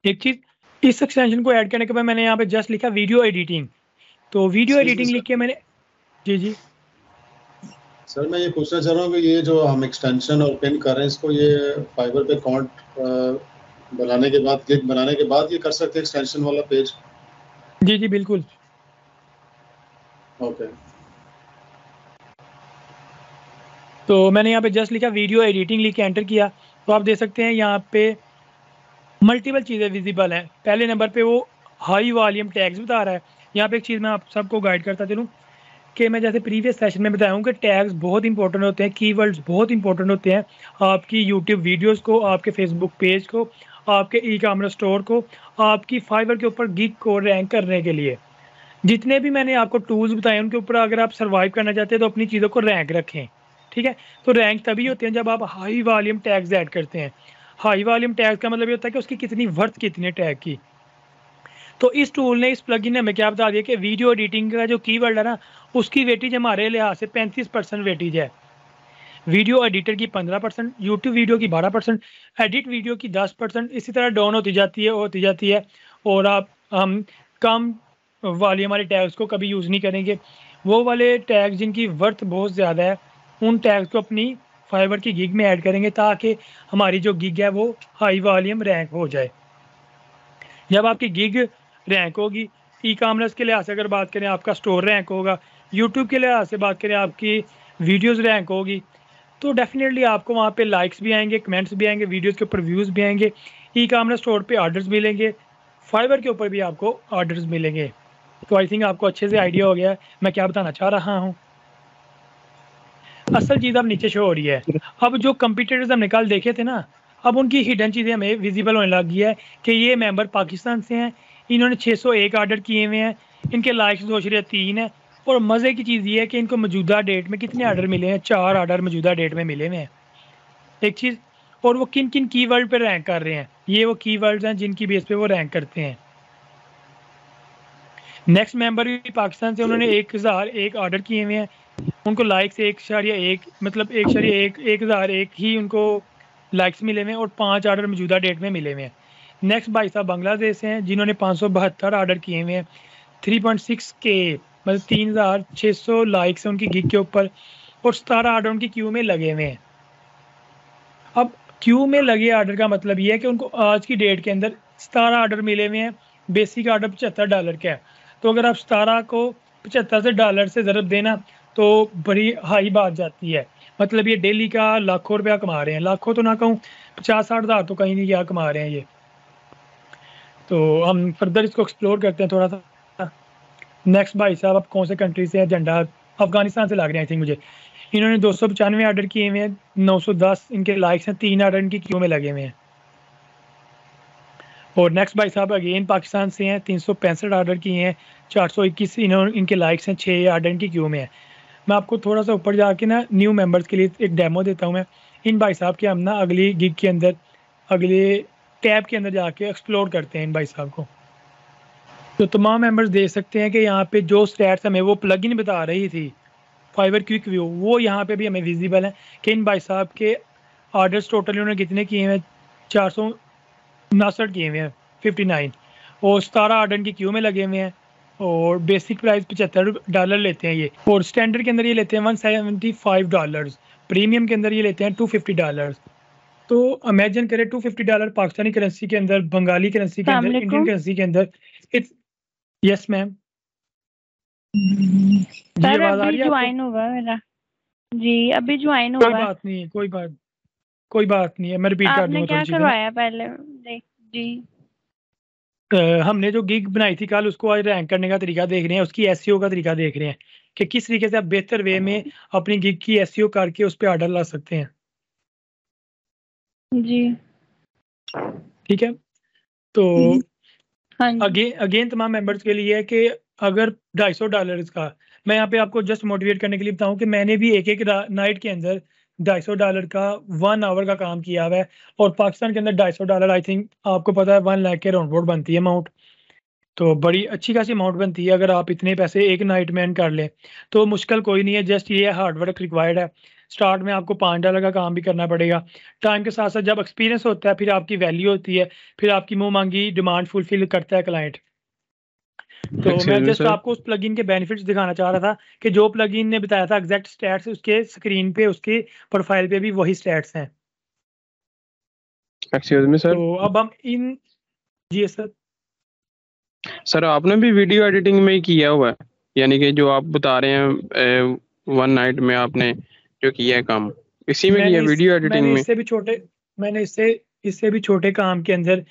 एक चीज़, इस एक्सटेंशन को ऐड करने के बाद मैंने यहाँ पे जस्ट लिखा वीडियो एडिटिंग, तो वीडियो एडिटिंग लिख के मैंने जी सर मैं ये पूछना चाह रहा हूँ कि ये जो हम एक्सटेंशन और पिन कर रहे हैं इसको ये फाइबर पे अकाउंट बनाने के बाद, गिग बनाने के बाद ये कर सकते हैं एक्सटेंशन वाला पेज? जी बिल्कुल। ओके। तो मैंने यहाँ पे जस्ट लिखा वीडियो एडिटिंग लिख के एंटर किया, तो आप देख सकते हैं यहाँ पे मल्टीपल चीज़ें विजिबल हैं। पहले नंबर पे वो हाई वॉल्यूम टैग्स बता रहा है। यहाँ पे एक चीज़ मैं आप सबको गाइड करता चलूँ कि मैं जैसे प्रीवियस सेशन में बताया हूँ कि टैग्स बहुत इंपॉर्टेंट होते हैं, कीवर्ड्स बहुत इंपॉर्टेंट होते हैं आपकी यूट्यूब वीडियोस को, आपके फेसबुक पेज को, आपके ई कॉमर्स स्टोर को, आपकी फाइवर के ऊपर गिग को रैंक करने के लिए। जितने भी मैंने आपको टूल्स बताए उनके ऊपर अगर आप सर्वाइव करना चाहते हैं तो अपनी चीज़ों को रैंक रखें, ठीक है। तो रैंक तभी होते हैं जब आप हाई वॉल्यूम टैग्स ऐड करते हैं। हाई वॉल्यूम टैग्स का मतलब ये होता है कि उसकी कितनी वर्थ कितने टैग की। तो इस टूल ने, इस प्लगइन ने हमें क्या बता दिया कि वीडियो एडिटिंग का जो कीवर्ड है ना, उसकी वेटेज हमारे लिहाज से 35% वेटेज है। वीडियो एडिटर की 15%, यूट्यूब वीडियो की 12%, एडिट वीडियो की 10%, इसी तरह डाउन होती जाती है। और हम कम वॉल्यूम वाले टैग्स को कभी यूज़ नहीं करेंगे। वो वाले टैग जिनकी वर्थ बहुत ज़्यादा है उन टैग्स को अपनी फाइवर की गिग में ऐड करेंगे ताकि हमारी जो गिग है वो हाई वॉल्यूम रैंक हो जाए। जब आपकी गिग रैंक होगी, ई कॉमर्स के लिहाज से अगर बात करें आपका स्टोर रैंक होगा, यूट्यूब के लिहाज से बात करें आपकी वीडियोस रैंक होगी, तो डेफिनेटली आपको वहाँ पे लाइक्स भी आएंगे, कमेंट्स भी आएंगे, वीडियोस के ऊपर व्यूज़ भी आएंगे, ई कॉमर्स स्टोर पे ऑर्डर्स मिलेंगे, फाइवर के ऊपर भी आपको ऑर्डर्स मिलेंगे। तो आई थिंक आपको अच्छे से आइडिया हो गया है मैं क्या बताना चाह रहा हूँ। असल चीज़ अब नीचे शो हो रही है। अब जो कंपटीटर्स हमने कल देखे थे ना, अब उनकी हिडन चीज़ें हमें विजिबल होने लगी है कि ये मेंबर पाकिस्तान से हैं, इन्होंने 601 ऑर्डर किए हुए हैं, इनके लाइक्स 2.3 है। और मज़े की चीज़ ये है कि इनको मौजूदा डेट में कितने ऑर्डर मिले हैं, 4 ऑर्डर मौजूदा डेट में मिले हुए हैं। एक चीज़ और, वो किन किन कीवर्ड पर रैंक कर रहे हैं, ये वो कीवर्ड्स हैं जिनकी बेस पे वो रैंक करते हैं। नेक्स्ट मेंबर भी पाकिस्तान से, उन्होंने 1001 ऑर्डर किए हुए हैं, उनको लाइक्स 1.1 मतलब 1.1 ही उनको लाइक्स मिले हुए हैं और 5 ऑर्डर मौजूदा डेट में मिले हुए हैं। नेक्स्ट भाई साहब बांग्लादेश से हैं जिन्होंने 572 ऑर्डर किए हुए हैं, 3.6K मतलब 3600 लाइक्स हैं उनकी गिग के ऊपर और 17 ऑर्डर उनकी क्यू में लगे हुए हैं। अब क्यू में लगे ऑर्डर का मतलब ये है कि उनको आज की डेट के अंदर 17 ऑर्डर मिले हुए हैं। बेसिक ऑर्डर $75 का है, तो अगर आप 17 को 75 से डॉलर से ज़रब देना तो बड़ी हाई बात जाती है। मतलब ये डेली का लाखों रुपया कमा रहे हैं, लाखों तो ना कहूँ 50-60 हज़ार तो कहीं नहीं क्या कमा रहे हैं ये। तो हम फर्दर इसको एक्सप्लोर करते हैं थोड़ा सा। नेक्स्ट भाई साहब अब कौन से कंट्री से एजेंडा, अफगानिस्तान से लग रहे हैं आई थिंक मुझे। इन्होंने 295 ऑर्डर किए हुए हैं, 910 इनके लाइक्स हैं, 3 ऑर्डर इनकी क्यू में लगे हुए हैं। और नेक्स्ट भाई साहब अगेन पाकिस्तान से हैं, 365 ऑर्डर किए हैं, 421 इनके लाइक्स हैं, 6 ऑर्डर इनकी क्यू में है। मैं आपको थोड़ा सा ऊपर जाके ना न्यू मेंबर्स के लिए एक डेमो देता हूँ मैं। इन भाई साहब के हम ना अगली गिग के अंदर, अगले टैब के अंदर जाके एक्सप्लोर करते हैं इन भाई साहब को। तो तमाम मेंबर्स देख सकते हैं कि यहाँ पे जो स्टैट्स हमें वो प्लगइन बता रही थी फाइवर क्विक व्यू, वो यहाँ पे भी हमें विजिबल है कि इन भाई साहब के ऑर्डर्स टोटल उन्होंने कितने किए हैं, 459 किए हुए हैं, 59 और 17 ऑर्डर की क्यू में लगे हुए हैं। और बेसिक प्राइस $75 लेते हैं ये, और स्टैंडर्ड के अंदर ये लेते हैं $175, प्रीमियम के अंदर ये लेते हैं $250। तो इमेजिन करें $250 पाकिस्तानी करेंसी के अंदर, बंगाली करेंसी के अंदर, इंडियन करेंसी के अंदर। इट्स यस मैम जी, आवाज आ रही है? ज्वाइन हुआ मेरा जी, अभी ज्वाइन हुआ। कोई बात नहीं है, कोई बात नहीं है, मैं रिपीट कर दूंगा। आपने क्या करवाया पहले जी? हमने जो गिग बनाई थी कल उसको आज रैंक करने का तरीका देख रहे हैं, उसकी एसईओ का तरीका देख रहे हैं कि किस तरीके से आप बेहतर वे में अपनी गिग की एसईओ करके उस पर ऑर्डर ला सकते हैं जी। ठीक है। तो अगेन तमाम मेंबर्स के लिए है कि अगर $250 का, मैं यहाँ पे आपको जस्ट मोटिवेट करने के लिए बताऊं कि मैंने भी एक नाइट के अंदर $250 का 1 आवर का काम किया हुआ है, और पाकिस्तान के अंदर $250 आई थिंक आपको पता है 1 लाख के राउंड अबाउट बनती है अमाउंट। तो बड़ी अच्छी खासी अमाउंट बनती है अगर आप इतने पैसे एक नाइट में अर्न कर लें। तो मुश्किल कोई नहीं है, जस्ट ये हार्ड वर्क रिक्वायर्ड है। स्टार्ट में आपको $5 का काम भी करना पड़ेगा। टाइम के साथ साथ जब एक्सपीरियंस होता है फिर आपकी वैल्यू होती है, फिर आपकी मुंह मांगी डिमांड फुलफिल करता है क्लाइंट। तो मैं जस्ट आपको उस प्लगइन के बेनिफिट्स दिखाना चाह रहा था कि जो प्लगइन ने बताया था एग्जैक्ट स्टैट्स उसके स्क्रीन पे उसके प्रोफाइल पे भी वही स्टैट्स हैं। Excuse me sir. तो अब हम इन जी सर आपने भी वीडियो एडिटिंग में ही किया हुआ है, यानी कि जो आप बता रहे हैं 1 नाइट में आपने जो किया है काम इसी में किया वीडियो एडिटिंग में? मैंने इससे भी छोटे काम के अंदर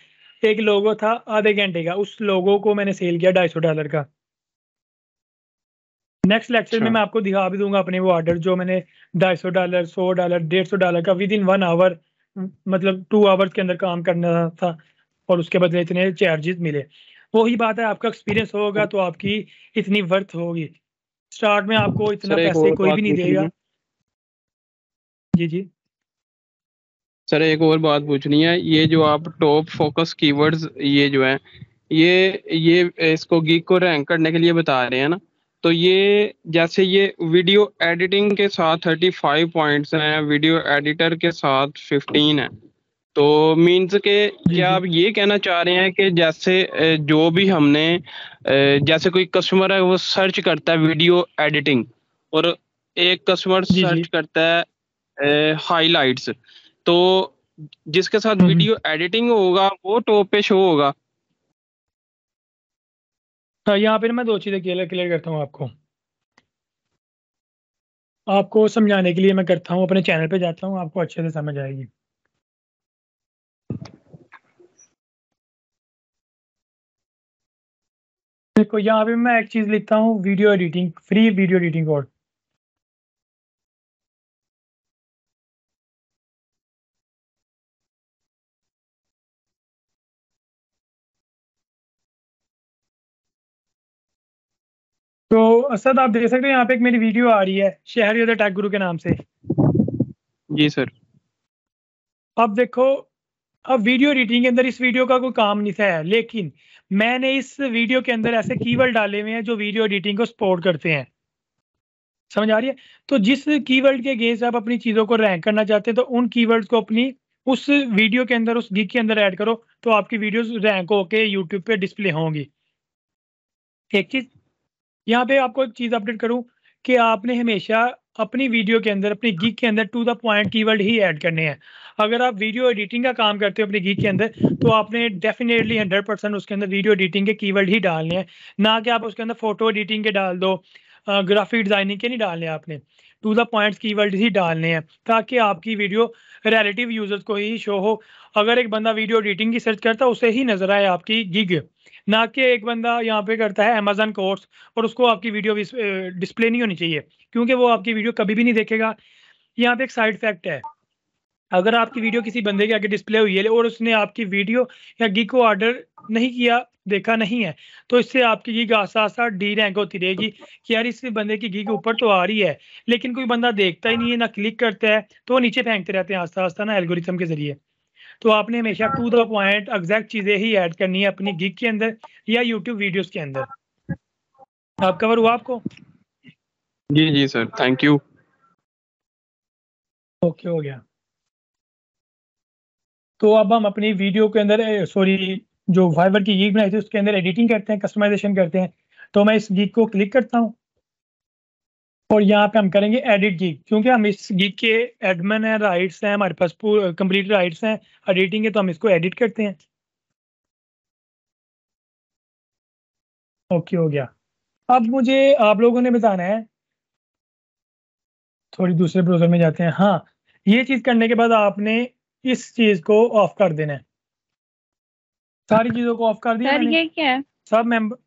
एक लोगो था आधे घंटे का, उस लोगो को मैंने सेल किया $250 का। नेक्स्ट लेक्चर में मैं आपको दिखा भी दूंगा अपने वो ऑर्डर जो मैंने $250, $100, $150 का विद इन 1 आवर, मतलब 2 आवर्स के अंदर काम करना था और उसके बदले इतने चार्जेस मिले। वही बात है, आपका एक्सपीरियंस होगा तो आपकी इतनी वर्थ होगी। स्टार्ट में आपको इतना पैसे कोई भी नहीं देगा। जी सर एक और बात पूछनी है, ये जो आप टॉप फोकस कीवर्ड्स ये जो है ये इसको गीक को रैंक करने के लिए बता रहे हैं ना, तो ये जैसे ये वीडियो एडिटिंग के साथ 35 पॉइंट्स हैं, वीडियो एडिटर के साथ 15 है, तो मीन्स के क्या आप ये कहना चाह रहे हैं कि जैसे जो भी हमने जैसे कोई कस्टमर है वो सर्च करता है वीडियो एडिटिंग और एक कस्टमर सर्च करता है हाइलाइट्स, तो जिसके साथ वीडियो एडिटिंग होगा वो टॉप पे शो होगा? यहाँ पे मैं 2 चीज़ें क्लियर करता हूँ आपको समझाने के लिए मैं करता हूँ, अपने चैनल पे जाता हूँ, आपको अच्छे से समझ आएगी। देखो यहाँ पे मैं एक चीज़ लिखता हूँ, video editing, free video editing code. तो असद आप देख सकते हैं यहाँ पे एक मेरी वीडियो आ रही है शहरियों टेक गुरु के नाम से। जी सर। अब देखो, अब वीडियो एडिटिंग के अंदर इस वीडियो का कोई काम नहीं था, लेकिन मैंने इस वीडियो के अंदर ऐसे कीवर्ड डाले हुए हैं जो वीडियो एडिटिंग को सपोर्ट करते हैं। समझ आ रही है? तो जिस कीवर्ड के अगेंस्ट आप अपनी चीज़ों को रैंक करना चाहते हैं तो उन कीवर्ड्स को अपनी उस वीडियो के अंदर, उस गिग के अंदर ऐड करो, तो आपकी वीडियोस रैंक होके यूट्यूब पे डिस्प्ले होंगी। एक चीज़ यहाँ पे आपको एक चीज़ अपडेट करूँ कि आपने हमेशा अपनी वीडियो के अंदर, अपनी गिग के अंदर टू द पॉइंट कीवर्ड ही ऐड करने हैं। अगर आप वीडियो एडिटिंग का काम करते हो अपनी गिग के अंदर, तो आपने डेफिनेटली 100% उसके अंदर वीडियो एडिटिंग के कीवर्ड ही डालने हैं, ना कि आप उसके अंदर फोटो एडिटिंग के डाल दो, ग्राफिक डिजाइनिंग के नहीं डालने हैं। आपने टू द पॉइंट्स कीवर्ड ही डालने हैं ताकि आपकी वीडियो रिलेटिव यूजर्स को ही शो हो। अगर एक बंदा वीडियो एडिटिंग की सर्च करता है उसे ही नजर आए आपकी गिग, ना कि एक बंदा यहाँ पे करता है अमेजन कोर्स और उसको आपकी वीडियो डिस्प्ले नहीं होनी चाहिए, क्योंकि वो आपकी वीडियो कभी भी नहीं देखेगा। यहाँ पे एक साइड फैक्ट है, अगर आपकी वीडियो किसी बंदे के आगे डिस्प्ले हुई है और उसने आपकी वीडियो या गिग को ऑर्डर नहीं किया, देखा नहीं है, तो इससे आपकी गिग आस्ता डी रैंक होती रहेगी कि यार इस बंदे की गिग ऊपर तो आ रही है लेकिन कोई बंदा देखता ही नहीं है, ना क्लिक करता है, तो वो नीचे फेंकते रहते हैं आस्ता ना एल्गोरिथम के जरिए। तो आपने हमेशा टू द पॉइंट एग्जैक्ट चीज़ें ही ऐड करनी है अपनी गिग के अंदर या यूट्यूब वीडियोस के अंदर। आप कवर हुआ आपको? जी सर, थैंक यू। ओके, हो गया। तो अब हम अपनी वीडियो के अंदर, सॉरी, जो फाइवर की गिग बनाई थी उसके अंदर एडिटिंग करते हैं, कस्टमाइजेशन करते हैं। तो मैं इस गिग को क्लिक करता हूँ और यहाँ पे हम करेंगे एडिट गिग, क्योंकि हम इस गिग के एडमिन है, राइट्स हैं हमारे पास, कंप्लीट राइट्स हैं एडिटिंग के, तो हम इसको एडिट करते हैं। ओके, हो गया। अब मुझे आप लोगों ने बताना है, थोड़ी दूसरे ब्राउज़र में जाते हैं। हाँ, ये चीज़ करने के बाद आपने इस चीज़ को ऑफ कर देना है, सारी चीज़ों को ऑफ कर दिया सर। ये क्या है? सब मेंबर,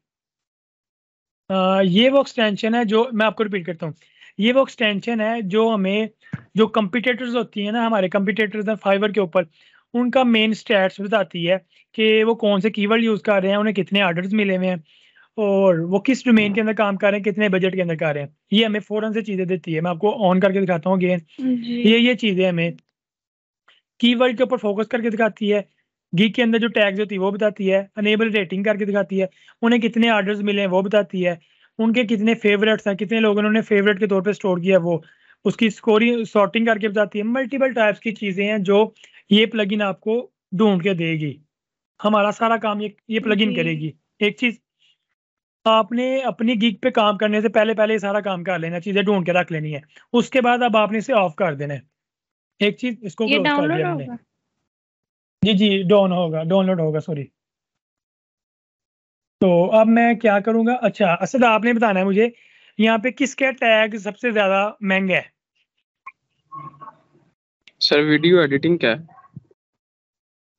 ये वो एक्सटेंशन है जो मैं आपको रिपीट करता हूँ, ये वो एक्सटेंशन है जो हमें, जो कंपिटिटर्स होती है ना, हमारे कंपिटिटर्स हैं फाइवर के ऊपर, उनका मेन स्टैट्स बताती है कि वो कौन से कीवर्ड यूज़ कर रहे हैं, उन्हें कितने ऑर्डर्स मिले हुए हैं और वो किस डोमेन के अंदर काम कर रहे हैं, कितने बजट के अंदर कर रहे हैं। ये हमें फौरन से चीज़ें देती है। मैं आपको ऑन करके दिखाता हूँ अगेन। ये चीज़ें हमें कीवर्ड के ऊपर फोकस करके दिखाती है, गिग के अंदर जो टैग्स होती है वो बताती है, अनेबल रेटिंग करके दिखाती है, उन्हें कितने ऑर्डर्स मिले हैं वो बताती है, उनके कितने फेवरेट्स हैं, कितने लोगों ने फेवरेट के तौर पे स्टोर किया है वो, उसकी स्कोरिंग सॉर्टिंग करके बताती है। मल्टीपल टाइप्स की चीज़ें हैं जो ये प्लगइन आपको ढूंढ के देगी। हमारा सारा काम ये प्लगइन करेगी। एक चीज़, आपने अपनी गिग पे काम करने से पहले पहले ये सारा काम कर लेना, चीज़ें ढूंढ के रख लेनी है। उसके बाद अब आपने इसे ऑफ कर देना है। एक चीज़, इसको ये क्लोज कर डाउनलोड दिया मैंने। होगा? जी जी, डाउनलोड होगा, सॉरी। तो अब मैं क्या करूँगा, अच्छा असद आपने बताना है मुझे यहाँ पे किसका टैग सबसे ज़्यादा महंगा है। सर वीडियो एडिटिंग क्या है?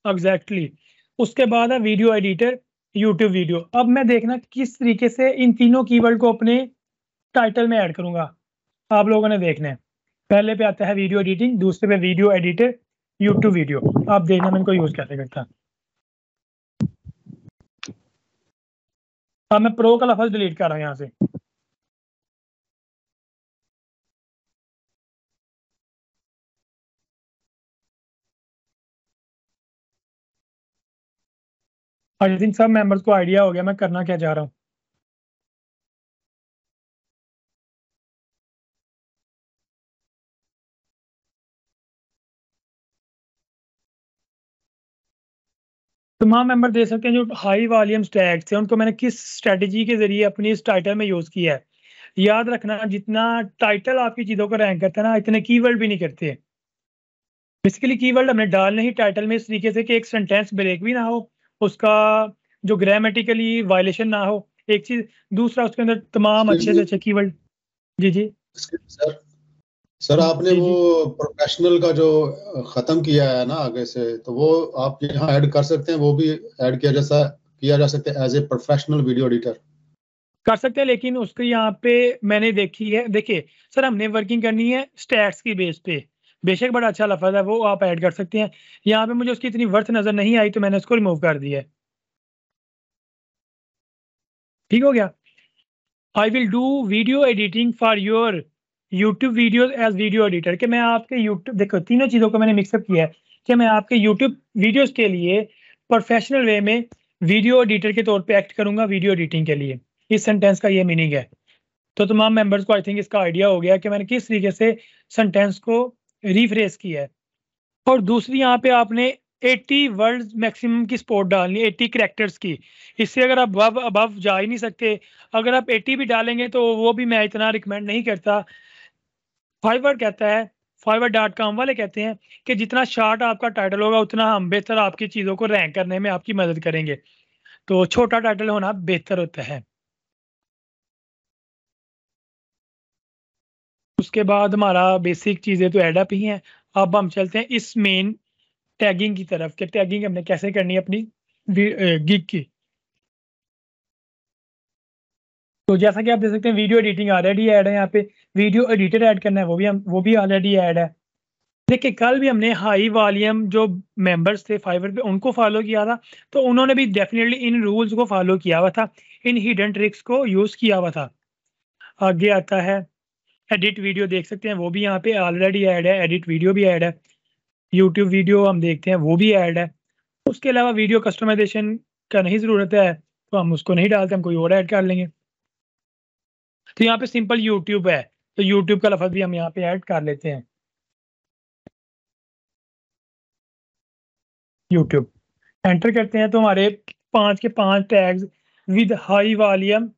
एग्जैक्टली उसके बाद है वीडियो एडिटर, यूट्यूब वीडियो। अब मैं देखना किस तरीके से इन तीनों कीवर्ड को अपने टाइटल में ऐड करूँगा, आप लोगों ने देखना है। पहले पे आता है वीडियो एडिटिंग, दूसरे पे वीडियो एडिटर, यूट्यूब वीडियो। आप देखना मैं इनको यूज़ कैसे करता। अब मैं प्रो का लफ्ज़ डिलीट कर रहा हूँ यहाँ से। आई थिंक सब मेंबर्स को आइडिया हो गया मैं करना क्या चाह रहा हूँ। तमाम मेंबर दे सकते हैं जो हाई वॉल्यूम टैग्स थे उनको मैंने किस स्ट्रेटजी के जरिए अपनी इस टाइटल में यूज़ किया है। याद रखना जितना टाइटल आपकी चीज़ों को रैंक करता है ना, इतने कीवर्ड भी नहीं करते। बेसिकली कीवर्ड हमने डालने ही टाइटल में इस तरीके से कि एक सेंटेंस ब्रेक भी ना हो, उसका जो ग्रामेटिकली वायलेशन ना हो, एक चीज़। दूसरा उसके अंदर तमाम अच्छे से अच्छे कीवर्ड। जी जी सर आपने जी वो जी। प्रोफेशनल का जो खत्म किया है ना आगे से, तो वो आप यहाँ ऐड कर सकते हैं, वो भी ऐड किया जा सकता है as a professional video editor कर सकते हैं, लेकिन उसके यहाँ पे मैंने देखी है, देखिए सर हमने वर्किंग करनी है स्टैट्स की बेस पे। बेशक बड़ा अच्छा लफ्ज़ है, वो आप ऐड कर सकते हैं। यहाँ पे मुझे उसकी इतनी वर्थ नज़र नहीं आई तो मैंने उसको रिमूव कर दिया है। ठीक हो गया। I will do video editing for your YouTube videos as video editor. कि मैं आपके यूट्यूब, देखो तीनों चीज़ों को मैंने मिक्सअप किया है कि मैं आपके यूट्यूब वीडियोज़ के लिए प्रोफेशनल वे में वीडियो एडिटर के तौर पे एक्ट करूँगा वीडियो एडिटिंग के लिए। इस सेंटेंस का ये मीनिंग है। तो तमाम मेंबर्स को आई थिंक इसका आइडिया हो गया कि मैंने किस तरीके से सेंटेंस को रीफ्रेस किया है। और दूसरी यहाँ पे आपने 80 वर्ड्स मैक्सिमम की स्पोर्ट डालनी है, 80 कैरेक्टर्स की। इससे अगर आप अबव जा ही नहीं सकते। अगर आप 80 भी डालेंगे तो वो भी मैं इतना रिकमेंड नहीं करता। फाइवर कहता है, fiverr.com वाले कहते हैं कि जितना शार्ट आपका टाइटल होगा उतना हम बेहतर आपकी चीज़ों को रैंक करने में आपकी मदद करेंगे। तो छोटा टाइटल होना बेहतर होता है। उसके बाद हमारा बेसिक चीज़ें तो एडअप ही हैं। अब हम चलते हैं इस मेन टैगिंग की तरफ कि टैगिंग हमने कैसे करनी है अपनी गिग की। तो जैसा कि आप देख सकते हैं वीडियो एडिटिंग ऑलरेडी ऐड है यहाँ पे। वीडियो एडिटर ऐड करना है, वो भी ऑलरेडी ऐड है। देखिए कल भी हमने हाई वॉल्यूम जो मेंबर्स थे फाइवर पे उनको फॉलो किया था, तो उन्होंने भी डेफिनेटली इन रूल्स को फॉलो किया हुआ था, इन हिडन ट्रिक्स को यूज़ किया हुआ था। आगे आता है एडिट वीडियो, देख सकते हैं वो भी यहाँ पे ऑलरेडी ऐड है। एडिट वीडियो भी ऐड है। यूट्यूब वीडियो हम देखते हैं वो भी ऐड है। उसके अलावा वीडियो कस्टमाइजेशन का नहीं ज़रूरत है तो हम उसको नहीं डालते, हम कोई और ऐड कर लेंगे। तो यहाँ पे सिंपल यूट्यूब है तो यूट्यूब का लफ्ज़ भी हम यहाँ पे ऐड कर लेते हैं। यूट्यूब एंटर करते हैं तो हमारे 5 के 5 tags with high volume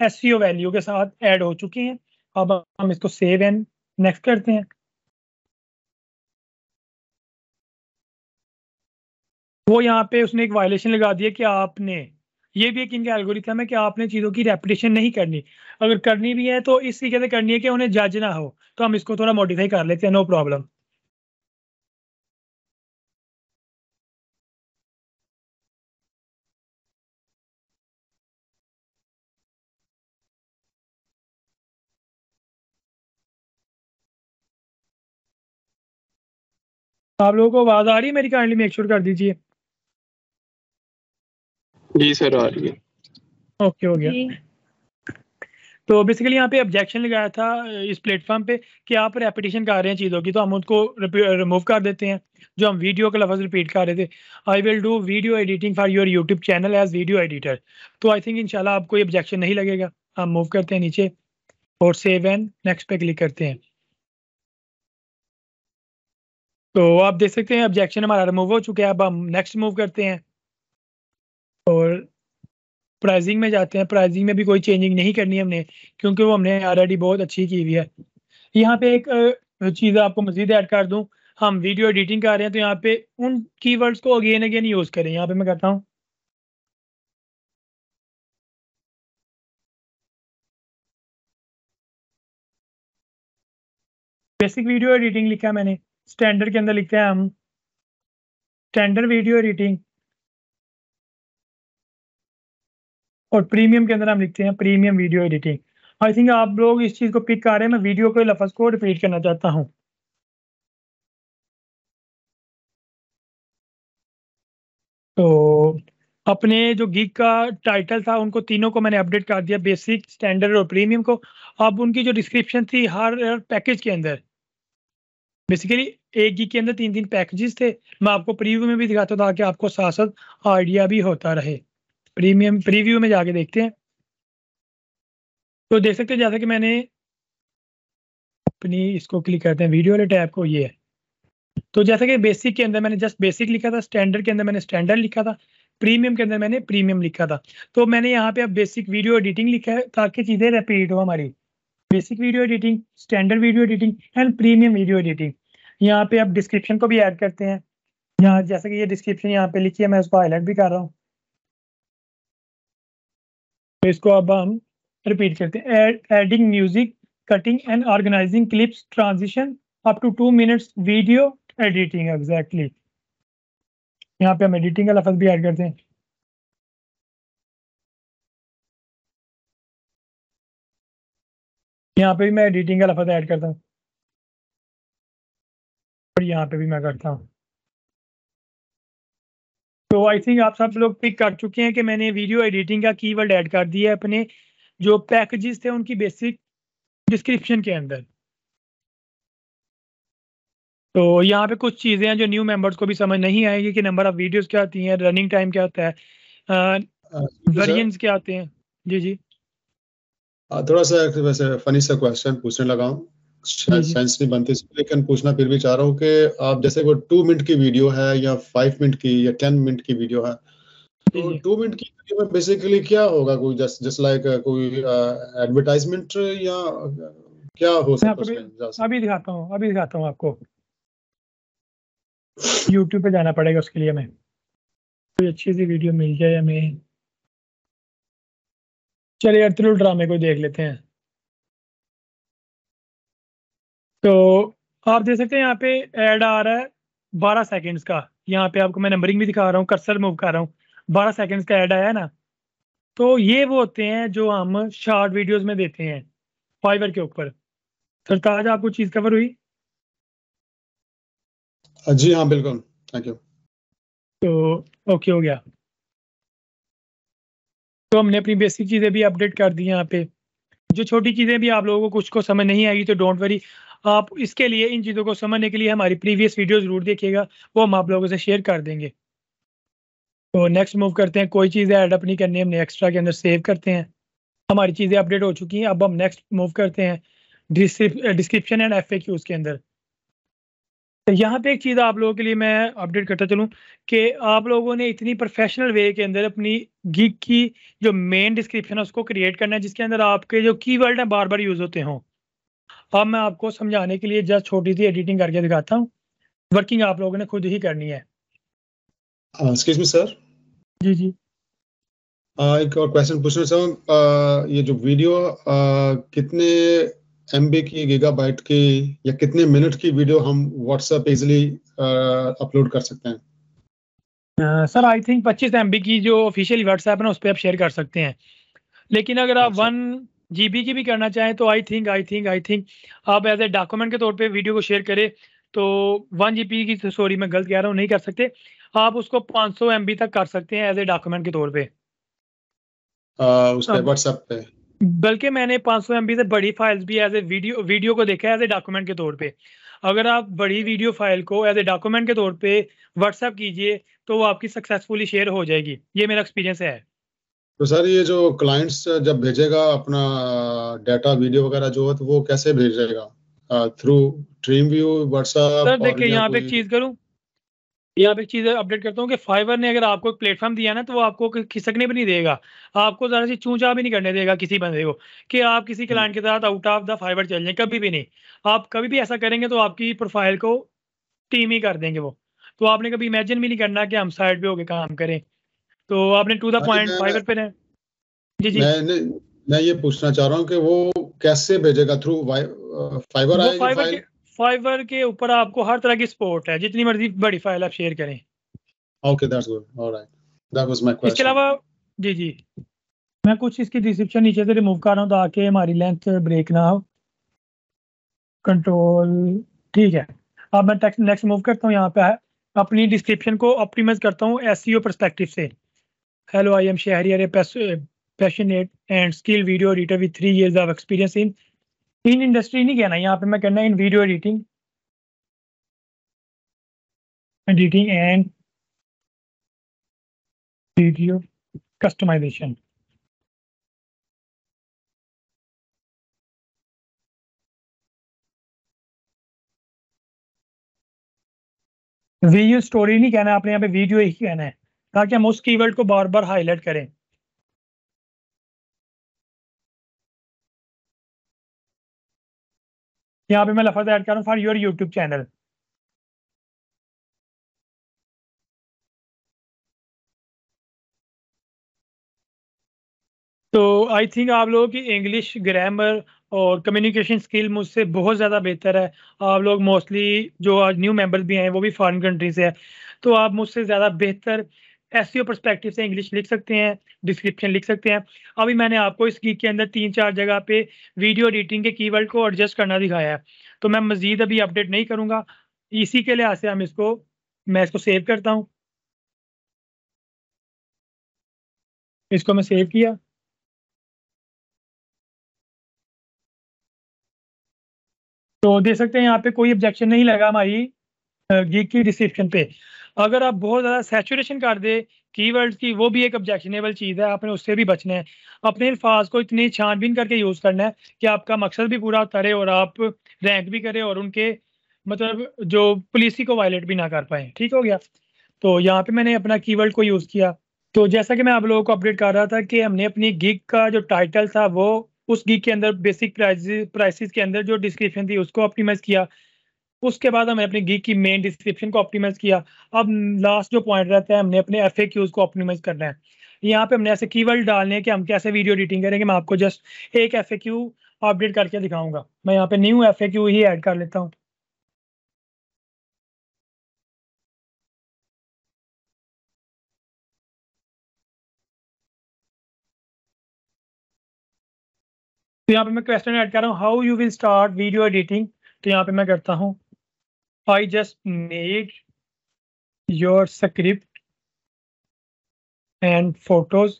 SEO value के साथ ऐड हो चुके हैं। अब हम इसको सेव एंड नेक्स्ट करते हैं। वो यहाँ पे उसने एक वायलेशन लगा दिया कि आपने, ये भी एक इनका एल्गोरिथम है कि आपने चीज़ों की रेपिटेशन नहीं करनी। अगर करनी भी है तो इस तरीके से करनी है कि उन्हें जज ना हो। तो हम इसको थोड़ा मॉडिफाई कर लेते हैं, नो प्रॉब्लम। आप लोगों को आवाज़ आ रही है मेरी? काइंडली मेक श्योर कर दीजिए। जी सर आ रही है। ओके हो गया। तो बेसिकली यहाँ पे ऑब्जेक्शन लगाया था इस प्लेटफॉर्म पे कि आप रेपिटेशन कर रहे हैं चीज़ों की, तो हम उसको रिमूव कर देते हैं। जो हम वीडियो का लफ्ज़ रिपीट कर रहे थे, I will do video editing for your YouTube channel as video editor. तो आई थिंक इंशाल्लाह आपको ये ऑब्जेक्शन नहीं लगेगा। हम मूव करते हैं नीचे और सेव एंड नेक्स्ट पे क्लिक करते हैं। तो आप देख सकते हैं ऑब्जेक्शन हमारा रिमूव हो चुका है। अब हम नेक्स्ट मूव करते हैं और प्राइसिंग में जाते हैं। प्राइसिंग में भी कोई चेंजिंग नहीं करनी है हमने, क्योंकि वो हमने ऑलरेडी बहुत अच्छी की हुई है। यहाँ पे एक चीज़ आपको मजीद ऐड कर दूं, हम वीडियो एडिटिंग कर रहे हैं तो यहाँ पे उन कीवर्ड्स को अगेन अगेन यूज़ करें। यहाँ पे मैं करता हूँ बेसिक वीडियो एडिटिंग लिखा है मैंने, स्टैंडर्ड के अंदर लिखते हैं हम स्टैंडर्ड वीडियो एडिटिंग, और प्रीमियम के अंदर हम लिखते हैं premium video editing. I think आप लोग इस चीज़ को पिक कर रहे हैं। मैं वीडियो को लफ्ज़ को रिपीट करना चाहता हूँ। तो अपने जो गिग का टाइटल था उनको तीनों को मैंने अपडेट कर दिया, बेसिक, स्टैंडर्ड और प्रीमियम को। अब उनकी जो डिस्क्रिप्शन थी हर पैकेज के अंदर, बेसिकली एक गिग के अंदर 3 पैकेजेस थे। मैं आपको प्रीव्यू में भी दिखाता था ताकि आपको साथ साथ आइडिया भी होता रहे। प्रीमियम प्रीव्यू में जाके देखते हैं तो देख सकते हैं जैसा कि मैंने अपनी इसको क्लिक करते हैं वीडियो वाले टैब को, ये है। तो जैसा कि बेसिक के अंदर मैंने जस्ट बेसिक लिखा था, स्टैंडर्ड के अंदर मैंने स्टैंडर्ड लिखा था, प्रीमियम के अंदर मैंने प्रीमियम लिखा था। तो मैंने यहाँ पे अब बेसिक वीडियो एडिटिंग लिखा है ताकि चीज़ें रिपीट हो हमारी। Basic video editing, standard video editing and premium video editing. यहाँ पे अब डिस्क्रिप्शन को भी ऐड करते हैं। यहाँ जैसे कि ये डिस्क्रिप्शन यहाँ पे लिखी है, मैं उसको हाईलाइट भी कर रहा हूँ। तो इसको अब हम रिपीट करते हैं। Adding music, cutting and organising clips, transition up to 2 minutes video editing. Exactly यहाँ पे हम एडिटिंग का लफ्ज़ भी ऐड करते हैं। यहाँ पे भी मैं एडिटिंग का लफ्ज़ ऐड करता हूँ और यहाँ पे भी मैं करता हूँ। तो आई थिंक आप सब लोग पिक कर चुके हैं कि मैंने वीडियो एडिटिंग का कीवर्ड ऐड कर दिया है अपने जो पैकेजेस थे उनकी बेसिक डिस्क्रिप्शन के अंदर। तो यहाँ पे कुछ चीज़ें हैं जो न्यू मेंबर्स को भी समझ नहीं आएगी कि नंबर ऑफ वीडियोस क्या होती हैं, रनिंग टाइम क्या होता है, वेरिएंस क्या आते हैं। जी जी थोड़ा सा वैसे फनी सा क्वेश्चन पूछने लगा हूँ, शायद सेंस नहीं बनती, लेकिन पूछना फिर भी चाह रहा हूँ कि आप जैसे वो 2 मिनट की वीडियो है या 5 मिनट की या 10 मिनट की वीडियो है, तो 2 मिनट की वीडियो में बेसिकली क्या होगा? कोई जस्ट लाइक कोई एडवर्टाइजमेंट या क्या हो सकता है? अभी दिखाता हूँ आपको। YouTube पे जाना पड़ेगा उसके लिए, हमें कोई अच्छी सी वीडियो मिल जाए हमें। चलिए अर्थुल ड्रामे को देख लेते हैं। तो आप देख सकते हैं यहाँ पे ऐड आ रहा है 12 सेकंड्स का। यहाँ पे आपको मैं नंबरिंग भी दिखा रहा हूँ, कर्सर मूव कर रहा हूँ, 12 सेकंड्स का ऐड आया है ना। तो ये वो होते हैं जो हम शॉर्ट वीडियोस में देते हैं फाइवर के ऊपर। सरताज आपको चीज़ कवर हुई? जी हाँ बिल्कुल, थैंक यू। तो ओके हो गया। तो हमने अपनी बेसिक चीज़ें भी अपडेट कर दी यहाँ पे। जो छोटी चीज़ें भी आप लोगों को कुछ को समझ नहीं आएगी तो डोंट वरी, आप इसके लिए इन चीज़ों को समझने के लिए हमारी प्रीवियस वीडियो ज़रूर देखिएगा, वो हम आप लोगों से शेयर कर देंगे। तो नेक्स्ट मूव करते हैं। कोई चीज़ें ऐड अपनी करनी है, हमने एक्स्ट्रा के अंदर सेव करते हैं। हमारी चीज़ें अपडेट हो चुकी हैं। अब हम नेक्स्ट मूव करते हैं डिस्क्रिप्शन एंड FAQs के अंदर। तो यहाँ पे एक चीज़ आप लोगों के लिए मैं अपडेट करता चलूँ कि आप लोगों ने इतनी प्रोफेशनल वे के अंदर अपनी गिग की जो मेन डिस्क्रिप्शन है उसको क्रिएट करना है जिसके अंदर आपके जो कीवर्ड हैं बार बार यूज़ होते हों। अब मैं आपको समझाने के लिए जस्ट छोटी सी एडिटिंग करके दिखाता हूँ। वर्किंग आप लोगों ने खुद ही करनी है। Excuse me sir. जी जी एक और क्वेश्चन पूछना चाहूँ, ये जो वीडियो कितने MB की, गीगाबाइट की या कितने मिनट की वीडियो हम व्हाट्सएप इजीली अपलोड कर सकते हैं? सर आई थिंक 25 MB की जो ऑफिशियल व्हाट्सएप है ना उस पर आप शेयर कर सकते हैं। लेकिन अगर आप 1 GB की भी करना चाहें तो आई थिंक आप एज ए डॉक्यूमेंट के तौर पे वीडियो को शेयर करें तो 1 GB की, सॉरी मैं गलत कह रहा हूँ, नहीं कर सकते। आप उसको 500 MB तक कर सकते हैं एज ए डॉक्यूमेंट के तौर पे उस पे व्हाट्सएप पे। बल्कि मैंने 500 MB से बड़ी फाइल्स भी एज ए वीडियो को देखा है एज ए डॉक्यूमेंट के तौर पे। अगर आप बड़ी वीडियो फाइल को एज ए डॉक्यूमेंट के तौर पे व्हाट्सएप कीजिए तो वो आपकी सक्सेसफुली शेयर हो जाएगी। ये मेरा एक्सपीरियंस है। तो सर ये जो क्लाइंट्स जब भेजेगा अपना डाटा वीडियो वगैरह जो है तो वो कैसे भेजेगा? Through ड्रीमव्यू, WhatsApp? सर देखिए यहाँ पे एक चीज़ करूँ, यहाँ पे एक चीज़ अपडेट करता हूँ कि फाइवर ने अगर आपको एक प्लेटफॉर्म दिया ना, तो वो आपको खिसकने भी नहीं देगा, आपको ज़रा सी चूंचा भी नहीं करने देगा किसी बंदे को कि आप किसी क्लाइंट के साथ आउट ऑफ द फाइवर चल जाएं, कभी भी नहीं। आप कभी भी ऐसा करेंगे तो आपकी प्रोफाइल को टीम ही कर देंगे वो। तो आपने कभी इमेजिन भी नहीं करना कि हम साइड पे होके काम करें, तो आपने टू द पॉइंट फाइवर पे रहें। जी जी, मैं ये पूछना चाह रहा हूँ कि वो कैसे भेजेगा? थ्रू फाइबर वो आएगी फाइल? फाइवर के ऊपर आपको हर तरह की सपोर्ट है, जितनी मर्जी बड़ी फाइल आप शेयर करें। Okay, that's good, alright, that was my इसके क्वेश्चन। अलावा जी जी, मैं कुछ इसकी डिस्क्रिप्शन नीचे से रिमूव कर रहा हूँ ताकि हमारी लेंथ ब्रेक ना हो। कंट्रोल, ठीक है। अब मैं टेक्स्ट नेक्स्ट मूव करता हूँ, यहाँ पे है अपनी डिस्क्रिप्शन को ऑप्टिमाइज करता हूँ एसईओ पर्सपेक्टिव से। Hello, I am Shahriyar, passionate and skill video editor with 3 years of experience in industry नहीं कहना, यहाँ पे मैं करना है in video editing and video customization. Video story नहीं कहना, आपने यहाँ पे वीडियो ही कहना है, ताकि हम उस कीवर्ड को बार बार हाईलाइट करें। यहाँ पे मैं लफ्ज़ ऐड कर रहा हूँ फॉर योर यूट्यूब चैनल। तो आई थिंक आप लोगों की इंग्लिश ग्रामर और कम्युनिकेशन स्किल मुझसे बहुत ज़्यादा बेहतर है। आप लोग मोस्टली जो आज न्यू मेंबर्स भी हैं वो भी फॉरेन कंट्री से है, तो आप मुझसे ज़्यादा बेहतर एसईओ पर्सपेक्टिव से इंग्लिश लिख सकते हैं, डिस्क्रिप्शन लिख सकते हैं। अभी मैंने आपको इस गीक के अंदर 3-4 जगह पे वीडियो एडिटिंग के कीवर्ड को एडजस्ट करना दिखाया है, तो मैं मज़ीद अभी अपडेट नहीं करूँगा। इसी के लिहाज से मैं इसको सेव करता हूँ। इसको मैं सेव किया, तो देख सकते हैं यहाँ पे कोई ऑब्जेक्शन नहीं लगा हमारी गीक की डिस्क्रिप्शन पे। अगर आप बहुत ज़्यादा सैचुरेशन कर दे कीवर्ड्स की, वो भी एक ऑब्जेक्शनेबल चीज़ है, आपने उससे भी बचना है। अपने अल्फाज को इतनी छानबीन करके यूज़ करना है कि आपका मकसद भी पूरा उतरे और आप रैंक भी करें और उनके मतलब जो पॉलिसी को वायलेट भी ना कर पाए। ठीक हो गया, तो यहाँ पे मैंने अपना कीवर्ड को यूज़ किया। तो जैसा कि मैं आप लोगों को अपडेट कर रहा था कि हमने अपनी गिग का जो टाइटल था वो उस गिग के अंदर बेसिक प्राइसेस के अंदर जो डिस्क्रिप्शन थी उसको ऑप्टिमाइज किया। उसके बाद हमने अपनी गीक की मेन डिस्क्रिप्शन को ऑप्टिमाइज किया। अब लास्ट जो पॉइंट रहता है, हमने अपने एफएक्यूज को ऑप्टिमाइज करना है। यहाँ पे हमने ऐसे कीवर्ड डालने हैं कि हम कैसे वीडियो एडिटिंग करेंगे। मैं आपको जस्ट एक एफएक्यू अपडेट करके दिखाऊंगा। मैं यहाँ पे न्यू एफएक्यू ही ऐड कर लेता हूँ। तो यहाँ पे मैं क्वेश्चन ऐड कर रहा हूँ, how you will start video editing. तो यहाँ पे मैं करता हूँ, I just made your script and photos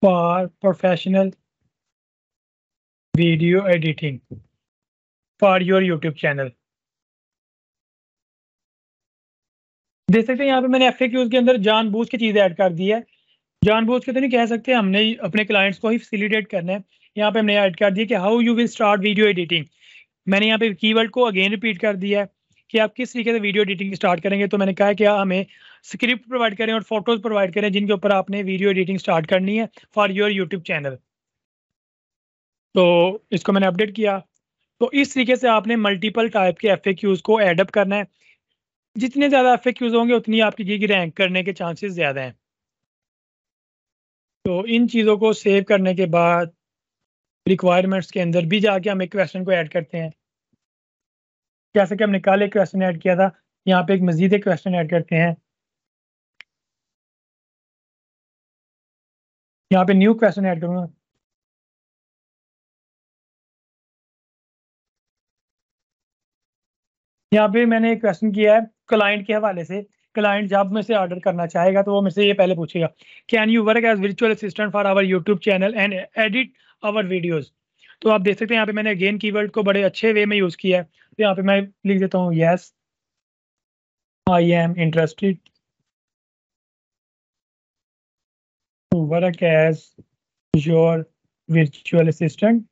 for professional video editing for your YouTube channel. देख सकते हैं यहाँ पे मैंने एफएक्यूज के अंदर जानबूझ के चीज़ें ऐड कर दी है। जानबूझ के तो नहीं कह सकते, हमने अपने क्लाइंट्स को ही फैसिलिटेट करना है। यहाँ पे हमने ऐड कर दिया कि how you will start video editing. मैंने यहाँ पे कीवर्ड को अगेन रिपीट कर दिया है कि आप किस तरीके से वीडियो एडिटिंग स्टार्ट करेंगे। तो मैंने कहा है कि हमें स्क्रिप्ट प्रोवाइड करें और फोटोज प्रोवाइड करें जिनके ऊपर आपने वीडियो एडिटिंग स्टार्ट करनी है फॉर योर यूट्यूब चैनल। तो इसको मैंने अपडेट किया। तो इस तरीके से आपने मल्टीपल टाइप के एफएक्यूज को एडअप करना है। जितने ज़्यादा एफएक्यूज होंगे उतनी आपकी गिग रैंक करने के चांसेस ज़्यादा हैं। तो इन चीज़ों को सेव करने के बाद रिक्वायरमेंट्स के अंदर भी जाके हम एक क्वेश्चन को ऐड करते हैं। जैसे कि हमने कल एक क्वेश्चन ऐड किया था, यहाँ पे एक मजीद एक क्वेश्चन ऐड करते हैं। यहाँ पे न्यू क्वेश्चन ऐड करूँगा। यहाँ पे मैंने एक क्वेश्चन किया है क्लाइंट के हवाले से। क्लाइंट जब में से ऑर्डर करना चाहेगा तो वो मुझसे ये पहले पूछेगा, can you work as virtual assistant for our YouTube channel and edit our videos. तो आप देख सकते हैं यहाँ पे मैंने अगेन कीवर्ड को बड़े अच्छे वे में यूज़ किया है। तो यहाँ पे मैं लिख देता हूँ, yes I am interested to work as your virtual assistant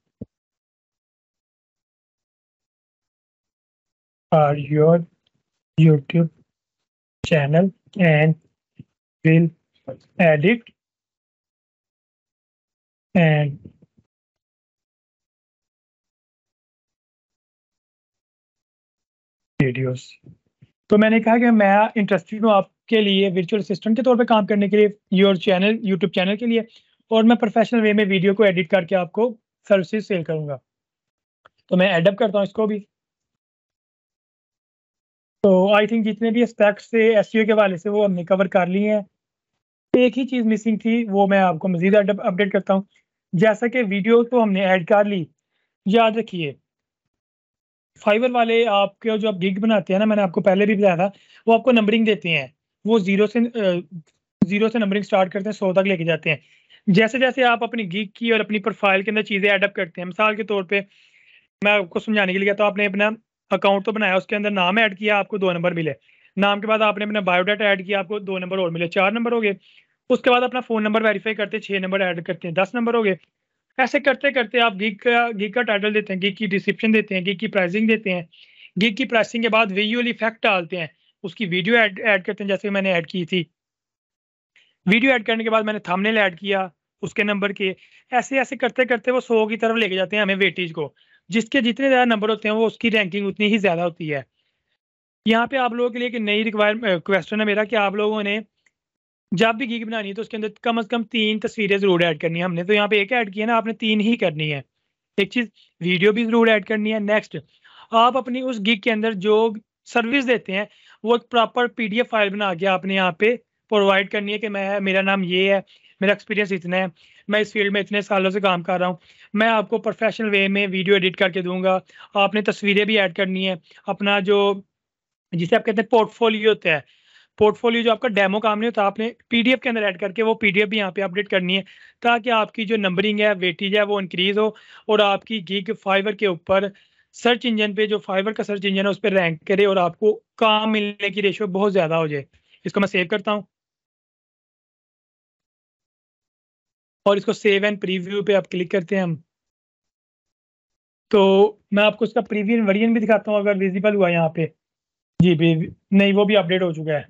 your YouTube channel and will edit and videos. तो मैंने कहा कि मैं इंटरेस्टेड हूँ आपके लिए वर्चुअल असिस्टेंट के तौर पे काम करने के लिए यूट्यूब चैनल के लिए, और मैं प्रोफेशनल वे में वीडियो को एडिट करके आपको सर्विसेज सेल करूँगा। तो मैं एडअप करता हूँ इसको भी। तो आई थिंक जितने भी एस्पेक्ट्स थे एसईओ के हवाले से वो हमने कवर कर लिए हैं। एक ही चीज़ मिसिंग थी, वो मैं आपको मज़ीद अपडेट करता हूँ। जैसा कि वीडियो तो हमने ऐड कर ली, याद रखिए फाइवर वाले आपके जो आप गिग बनाते हैं ना, मैंने आपको पहले भी बताया था, वो आपको नंबरिंग देते हैं। वो जीरो से नंबरिंग स्टार्ट करते हैं, 100 तक लेके जाते हैं। जैसे जैसे आप अपनी गिग की और अपनी प्रोफाइल के अंदर चीज़ें एडअप करते हैं, मिसाल के तौर पे मैं आपको समझाने के लिए कहता हूँ, आपने अपना अकाउंट तो बनाया, उसके अंदर नाम ऐड किया, आपको 2 नंबर मिले। नाम के बाद आपने अपना बायोडाटा ऐड किया, आपको 2 नंबर और मिले, 4 नंबर हो गए। उसके बाद अपना फ़ोन नंबर वेरीफाई करते, 6 नंबर ऐड करते हैं, 10 नंबर हो गए। ऐसे करते करते आप गिग का टाइटल देते हैं, गिग की डिस्क्रिप्शन देते हैं, गिग की प्राइसिंग देते हैं। गिग की प्राइसिंग के बाद विजुअल इफेक्ट डालते हैं, उसकी वीडियो ऐड करते हैं, जैसे मैंने ऐड की थी। वीडियो ऐड करने के बाद मैंने थंबनेल ऐड किया उसके नंबर के। ऐसे ऐसे करते करते वो 100 की तरफ लेके जाते हैं हमें वेटेज को। जिसके जितने ज़्यादा नंबर होते हैं वो उसकी रैंकिंग उतनी ही ज़्यादा होती है। यहाँ पे आप लोगों के लिए एक नई क्वेश्चन है मेरा कि आप लोगों ने जब भी गिग बनानी है तो उसके अंदर कम से कम 3 तस्वीरें ज़रूर ऐड करनी है। हमने तो यहाँ पे एक ऐड की है ना, आपने 3 ही करनी है। एक चीज़ वीडियो भी ज़रूर ऐड करनी है। नेक्स्ट, आप अपनी उस गिग के अंदर जो सर्विस देते हैं वो एक प्रॉपर पीडीएफ फाइल बना के आपने यहाँ पे प्रोवाइड करनी है कि मेरा नाम ये है, मेरा एक्सपीरियंस इतना है, मैं इस फील्ड में इतने सालों से काम कर रहा हूँ, मैं आपको प्रोफेशनल वे में वीडियो एडिट करके दूंगा। आपने तस्वीरें भी ऐड करनी है, अपना जो जिसे आप कहते हैं पोर्टफोलियो होता है, पोर्टफोलियो जो आपका डेमो काम नहीं होता, आपने पीडीएफ के अंदर ऐड करके वो पीडीएफ भी यहाँ पे अपडेट करनी है, ताकि आपकी जो नंबरिंग है, वेटेज है, वो इंक्रीज हो और आपकी गिग फाइवर के ऊपर सर्च इंजन पे, जो फाइवर का सर्च इंजन है उस पर रैंक करे और आपको काम मिलने की रेशियो बहुत ज़्यादा हो जाए। इसको मैं सेव करता हूँ और इसको सेव एंड प्रीव्यू पे आप क्लिक करते हैं हम। तो मैं आपको इसका प्रीव्यू वर्जन भी दिखाता हूँ अगर विजिबल हुआ यहाँ पे। जी भी नहीं, वो भी अपडेट हो चुका है।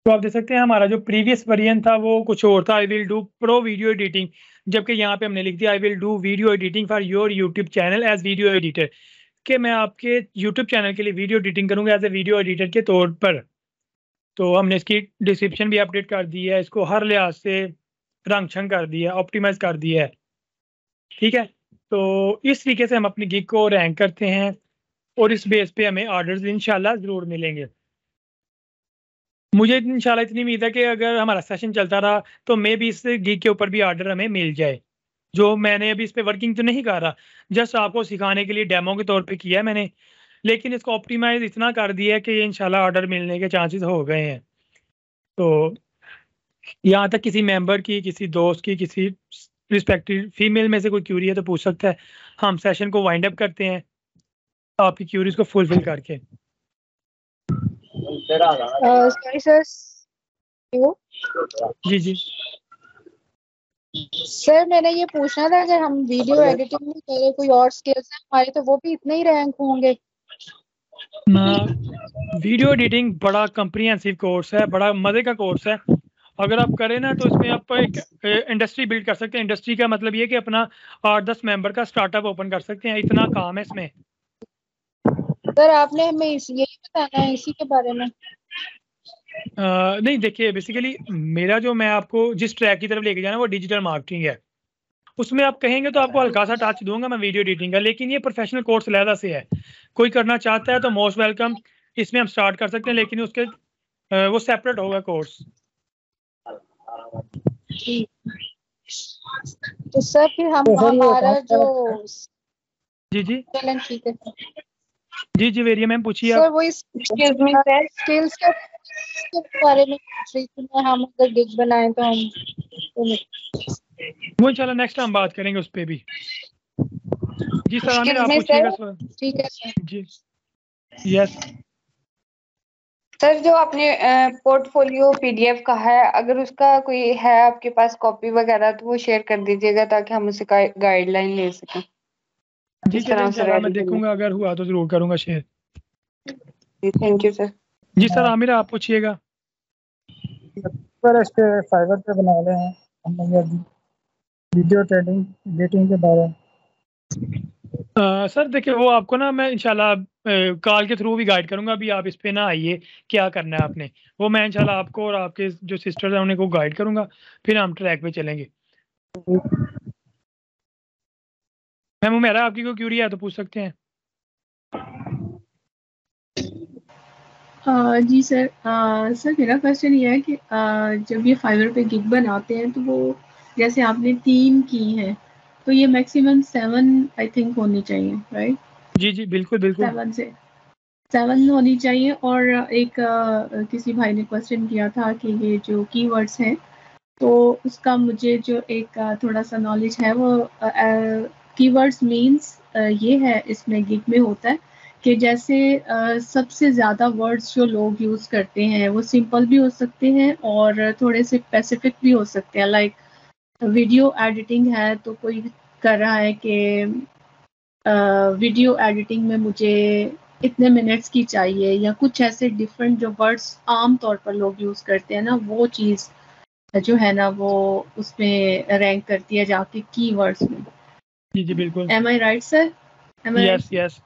तो आप देख सकते हैं हमारा जो प्रीवियस वर्जन था वो कुछ और था, I will do pro video editing, जबकि यहाँ पे हमने लिख दिया I will do video editing for your YouTube channel as video editor, कि मैं आपके यूट्यूब चैनल के लिए वीडियो एडिटिंग करूँगा एज ए वीडियो एडिटर के तौर पर। तो हमने इसकी डिस्क्रिप्शन भी अपडेट कर दी है, इसको हर लिहाज से रंग छंग कर दिया, ऑप्टिमाइज कर दिया है। ठीक है, तो इस तरीके से हम अपनी गिग को रैंक करते हैं और इस बेस पे हमें ऑर्डर्स इंशाल्लाह ज़रूर मिलेंगे। मुझे इंशाल्लाह इतनी उम्मीद है कि अगर हमारा सेशन चलता रहा तो मे भी इस गिग के ऊपर भी ऑर्डर हमें मिल जाए। जो मैंने अभी इस पर वर्किंग तो नहीं कर रहा, जस्ट आपको सिखाने के लिए डेमो के तौर पे किया है मैंने, लेकिन इसको ऑप्टिमाइज इतना कर दिया है कि इंशाल्लाह ऑर्डर मिलने के चांसेस हो गए हैं। तो यहाँ तक किसी मेंबर की, किसी दोस्त की, किसी रिस्पेक्टिव फीमेल में से कोई क्यूरी है तो पूछ सकता है। हम सेशन को वाइंड अप करते हैं आपकी क्यूरीज को फुलफिल करके। सॉरी सर, जी जी सर मैंने ये पूछना था, अगर हम वीडियो एडिटिंग में करें, कोई और स्किल्स हैं हमारे, तो वो भी इतने ही रैंक होंगे? वीडियो एडिटिंग बड़ा कम्प्रीहेंसिव कोर्स है, बड़ा मज़े का कोर्स है। अगर आप करें ना तो इसमें आप एक इंडस्ट्री बिल्ड कर सकते हैं। इंडस्ट्री का मतलब ये कि अपना 8-10 मेंबर का स्टार्टअप ओपन कर सकते हैं, इतना काम है इसमें। सर आपने हमें यही बताना है इसी के बारे में? नहीं देखिए, बेसिकली मेरा जो मैं आपको जिस ट्रैक की तरफ लेके जाना वो डिजिटल मार्केटिंग है। उसमें आप कहेंगे तो आपको हल्का सा टच दूंगा मैं वीडियो एडिटिंग का, लेकिन ये प्रोफेशनल कोर्स अलहदा से है। कोई करना चाहता है तो मोस्ट वेलकम, इसमें हम स्टार्ट कर सकते हैं, लेकिन उसके वो सेपरेट होगा कोर्स। तो सर फिर हम हमारा जो जी जी चलें, ठीक है जी जी वेरिया मैम पूछिए सर। आप। वो स्किल्स के बारे में पूछ रही थी मैं, हम अगर गिग बनाएं तो हम वो इंशाल्लाह नेक्स्ट टाइम बात करेंगे उस पे भी। जी सर आमिर आप पूछिएगा सर। ठीक है सर। जी यस सर, जो आपने पोर्टफोलियो पीडीएफ का है, अगर उसका कोई है आपके पास कॉपी वगैरह तो वो शेयर कर दीजिएगा ताकि हम उसे गाइडलाइन ले सकें। जी चलिए इंशाल्लाह मैं देखूंगा, अगर हुआ तो जरूर करूंगा शेयर। Thank you sir. जी सर आमिर आप पूछिएगा। पर इस पे फाइवर पे बना रहे हैं हम लोग वीडियो एडिटिंग के बारे में। सर देखिए वो आपको ना मैं इंशाल्लाह कॉल के थ्रू भी गाइड करूंगा। अभी आप इस पे ना आइए, क्या करना है आपने, वो मैं इंशाल्लाह आपको और आपके जो सिस्टर्स हैं उन्हें को गाइड करूंगा, फिर हम ट्रैक पे चलेंगे। मैम मेरा आपकी कोई क्यूरी है तो पूछ सकते हैं। जी सर। सर मेरा क्वेश्चन ये है कि जब ये फाइवर पे गिग बनाते हैं तो वो जैसे आपने 3 की हैं तो ये मैक्सिमम 7 आई थिंक होनी चाहिए, राइट? जी जी बिल्कुल बिल्कुल 7 होनी चाहिए। और एक किसी भाई ने क्वेश्चन किया था कि ये जो कीवर्ड्स हैं तो उसका मुझे जो एक थोड़ा सा नॉलेज है वो कीवर्ड्स मींस ये है इसमें गिग में होता है कि जैसे सबसे ज़्यादा वर्ड्स जो लोग यूज़ करते हैं वो सिंपल भी हो सकते हैं और थोड़े से स्पेसिफिक भी हो सकते हैं। लाइक वीडियो एडिटिंग है तो कोई कर रहा है कि वीडियो एडिटिंग में मुझे इतने मिनट्स की चाहिए, या कुछ ऐसे डिफरेंट जो वर्ड्स आम तौर पर लोग यूज़ करते हैं ना, वो चीज़ जो है ना वो उसमें रैंक करती है जाके कीवर्ड्स में। जी जी बिल्कुल। एम आई राइट सर? Yes yes.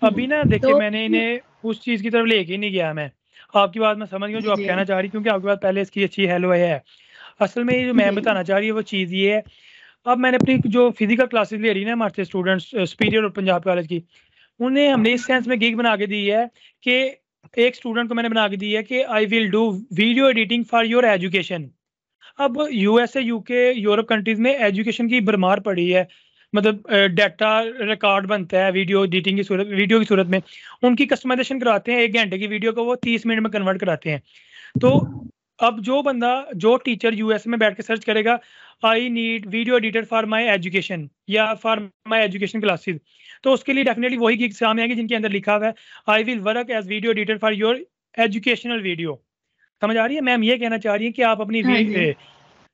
अभी ना देखिए तो मैंने इन्हें उस चीज़ की तरफ लेके नहीं गया। मैं आपकी बात मैं समझ गया जो आप जी कहना चाह रही, क्योंकि आपके पास पहले इसकी अच्छी हेलो है। असल में ये जो मैं जी बताना चाह रही है वो चीज़ ये है, अब मैंने अपनी जो फिजिकल क्लासेस ले रही है ना हमारे स्टूडेंट्स सुपीरियर और पंजाब कॉलेज की, उन्हें हमने इस सेंस में गिग बना के दी है कि एक स्टूडेंट को मैंने बना के दी है कि आई will do video editing for your education. अब यूएसए यूके यूरोप कंट्रीज में एजुकेशन की भरमार पड़ी है, मतलब डाटा रिकॉर्ड बनता है वीडियो एडिटिंग की सूरत, वीडियो की सूरत में उनकी कस्टमाइजेशन कराते हैं। 1 घंटे की वीडियो को वो 30 मिनट में कन्वर्ट कराते हैं। तो अब जो बंदा जो टीचर यूएस में बैठ के सर्च करेगा I need video editor for my education या फॉर माय एजुकेशन क्लासेस, तो उसके लिए डेफिनेटली वही गिग सामने आएगी जिनके अंदर लिखा हुआ है I will work as video editor for your educational video. समझ आ रही है? मैम ये कहना चाह रही है कि आप हाँ जी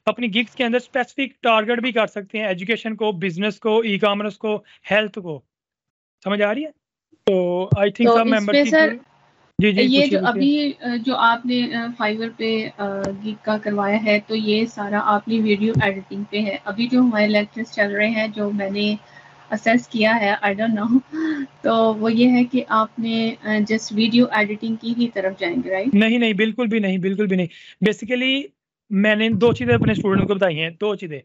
अपनी गिग्स के अंदर स्पेसिफिक टारगेट भी कर सकते हैं, एजुकेशन को, बिजनेस को, ई कॉमर्स को, हेल्थ को। समझ आ रही है? तो आई थिंक तो सब इस मेंबर पे की सर जी जी ये पूछिए जो पूछिए। अभी जो आपने फाइवर पे गिग का करवाया है तो ये सारा आपने वीडियो एडिटिंग पे है। अभी जो हमारे लेक्चर्स चल रहे हैं जो मैंने असेस किया है, आई डोंट नो, तो वो ये है कि आपने जस्ट वीडियो एडिटिंग की ही तरफ जाएंगे, राइट? नहीं नहीं बिल्कुल भी नहीं, बिल्कुल भी नहीं। बेसिकली मैंने 2 चीज़ें अपने स्टूडेंट्स को बताई हैं, 2 चीज़ें।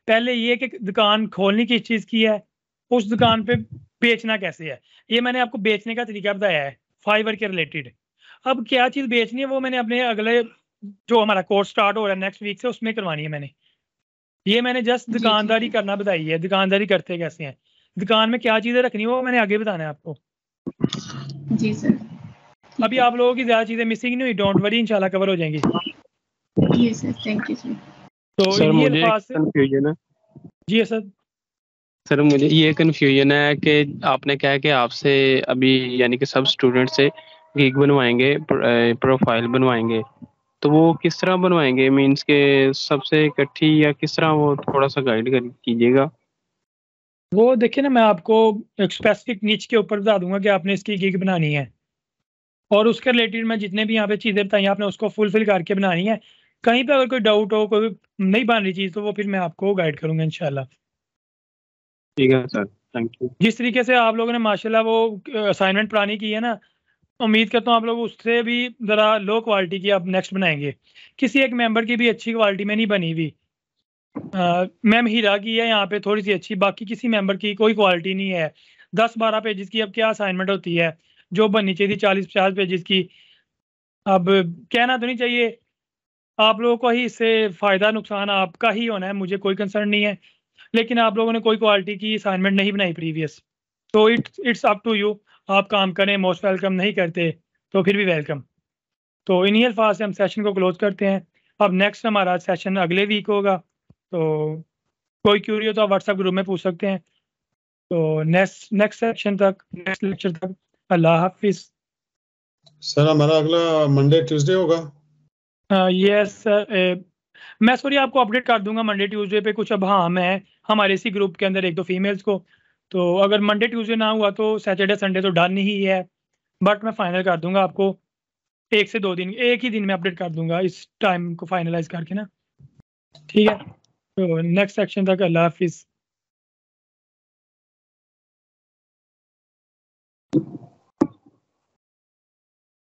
पहले ये कि दुकान खोलनी किस चीज़ की है, उस दुकान पे बेचना कैसे है, ये मैंने आपको बेचने का तरीका बताया है फाइवर के रिलेटेड। अब क्या चीज़ बेचनी है वो मैंने अपने अगले जो हमारा कोर्स स्टार्ट हो रहा है नेक्स्ट वीक से उसमें करवानी है मैंने। ये मैंने जस्ट जी ठीक दुकानदारी है। करना बताई है, दुकानदारी करते कैसे हैं, दुकान में क्या चीज़ें रखनी है वो मैंने आगे बताना है आपको। जी सर ठीक अभी है। आप लोगों की ज़्यादा चीज़ें मिसिंग नहीं हुई, डोंट वरी, इंशाल्लाह कवर हो जाएंगी। जी सर थैंक यू सर। तो सर इन्हीं मुझे एक अल्फाज से कंफ्यूजन है। जी सर। सर मुझे ये कंफ्यूजन है कि आपने कहा कि आपसे अभी यानी कि सब स्टूडेंट से गिग बनवाएंगे, प्रोफाइल बनवाएंगे, तो वो किस तरह बनवाएंगे? मींस के सबसे इकट्ठी या किस तरह, वो थोड़ा सा गाइड कर कीजिएगा। वो देखिए ना मैं आपको एक स्पेसिफिक नीच के ऊपर बता दूंगा कि आपने इसकी गिग बनानी है, और उसके रिलेटेड मैं जितने भी यहाँ पे चीज़ें बताई आपने उसको फुलफिल करके बनानी है। कहीं पे अगर कोई डाउट हो, कोई नहीं बन रही चीज़, तो वो फिर मैं आपको गाइड करूंगा इंशाल्लाह। ठीक है सर, थैंक यू। जिस तरीके से आप लोगों ने माशाल्लाह वो असाइनमेंट पुरानी की है ना, उम्मीद करता हूँ आप लोग उससे भी ज़रा लो क्वालिटी की आप नेक्स्ट बनाएंगे। किसी एक मेंबर की भी अच्छी क्वालिटी में नहीं बनी हुई। मैम हीरा की है यहाँ पे थोड़ी सी अच्छी, बाकी किसी मेंबर की कोई क्वालिटी नहीं है। 10-12 पेजेस की अब क्या असाइनमेंट होती है, जो बननी चाहिए थी 40-50 पेजेस की। अब कहना तो नहीं चाहिए, आप लोगों को ही इससे फ़ायदा नुकसान आपका ही होना है, मुझे कोई कंसर्न नहीं है। लेकिन आप लोगों ने कोई क्वालिटी की असाइनमेंट नहीं बनाई प्रीवियस, तो इट्स अप टू यू। आप काम करें, मोस्ट वेलकम, नहीं करते तो फिर भी वेलकम। तो इन्हीं अल्फाज से हम सेशन को क्लोज करते हैं। अब नेक्स्ट हमारा सेशन अगले वीक होगा, तो कोई क्यूरी हो तो आप व्हाट्सएप ग्रुप में पूछ सकते हैं। तो नेक्स्ट सेक्शन तक, नेक्स्ट लेक्चर तक, अल्लाह हाफिज़। सर हमारा अगला मंडे ट्यूसडे होगा। यस सर, मैं सॉरी आपको अपडेट कर दूंगा मंडे ट्यूसडे पे। कुछ अब हाँ मैं हमारे इसी ग्रुप के अंदर 1-2 फीमेल्स को तो अगर मंडे ट्यूसडे ना हुआ तो सैटरडे संडे तो डन ही है, बट मैं फाइनल कर दूंगा आपको 1 से 2 दिन, एक ही दिन में अपडेट कर दूंगा इस टाइम को फाइनलाइज करके ना। ठीक है, तो नेक्स्ट सेक्शन तक अल्लाह हाफिज़।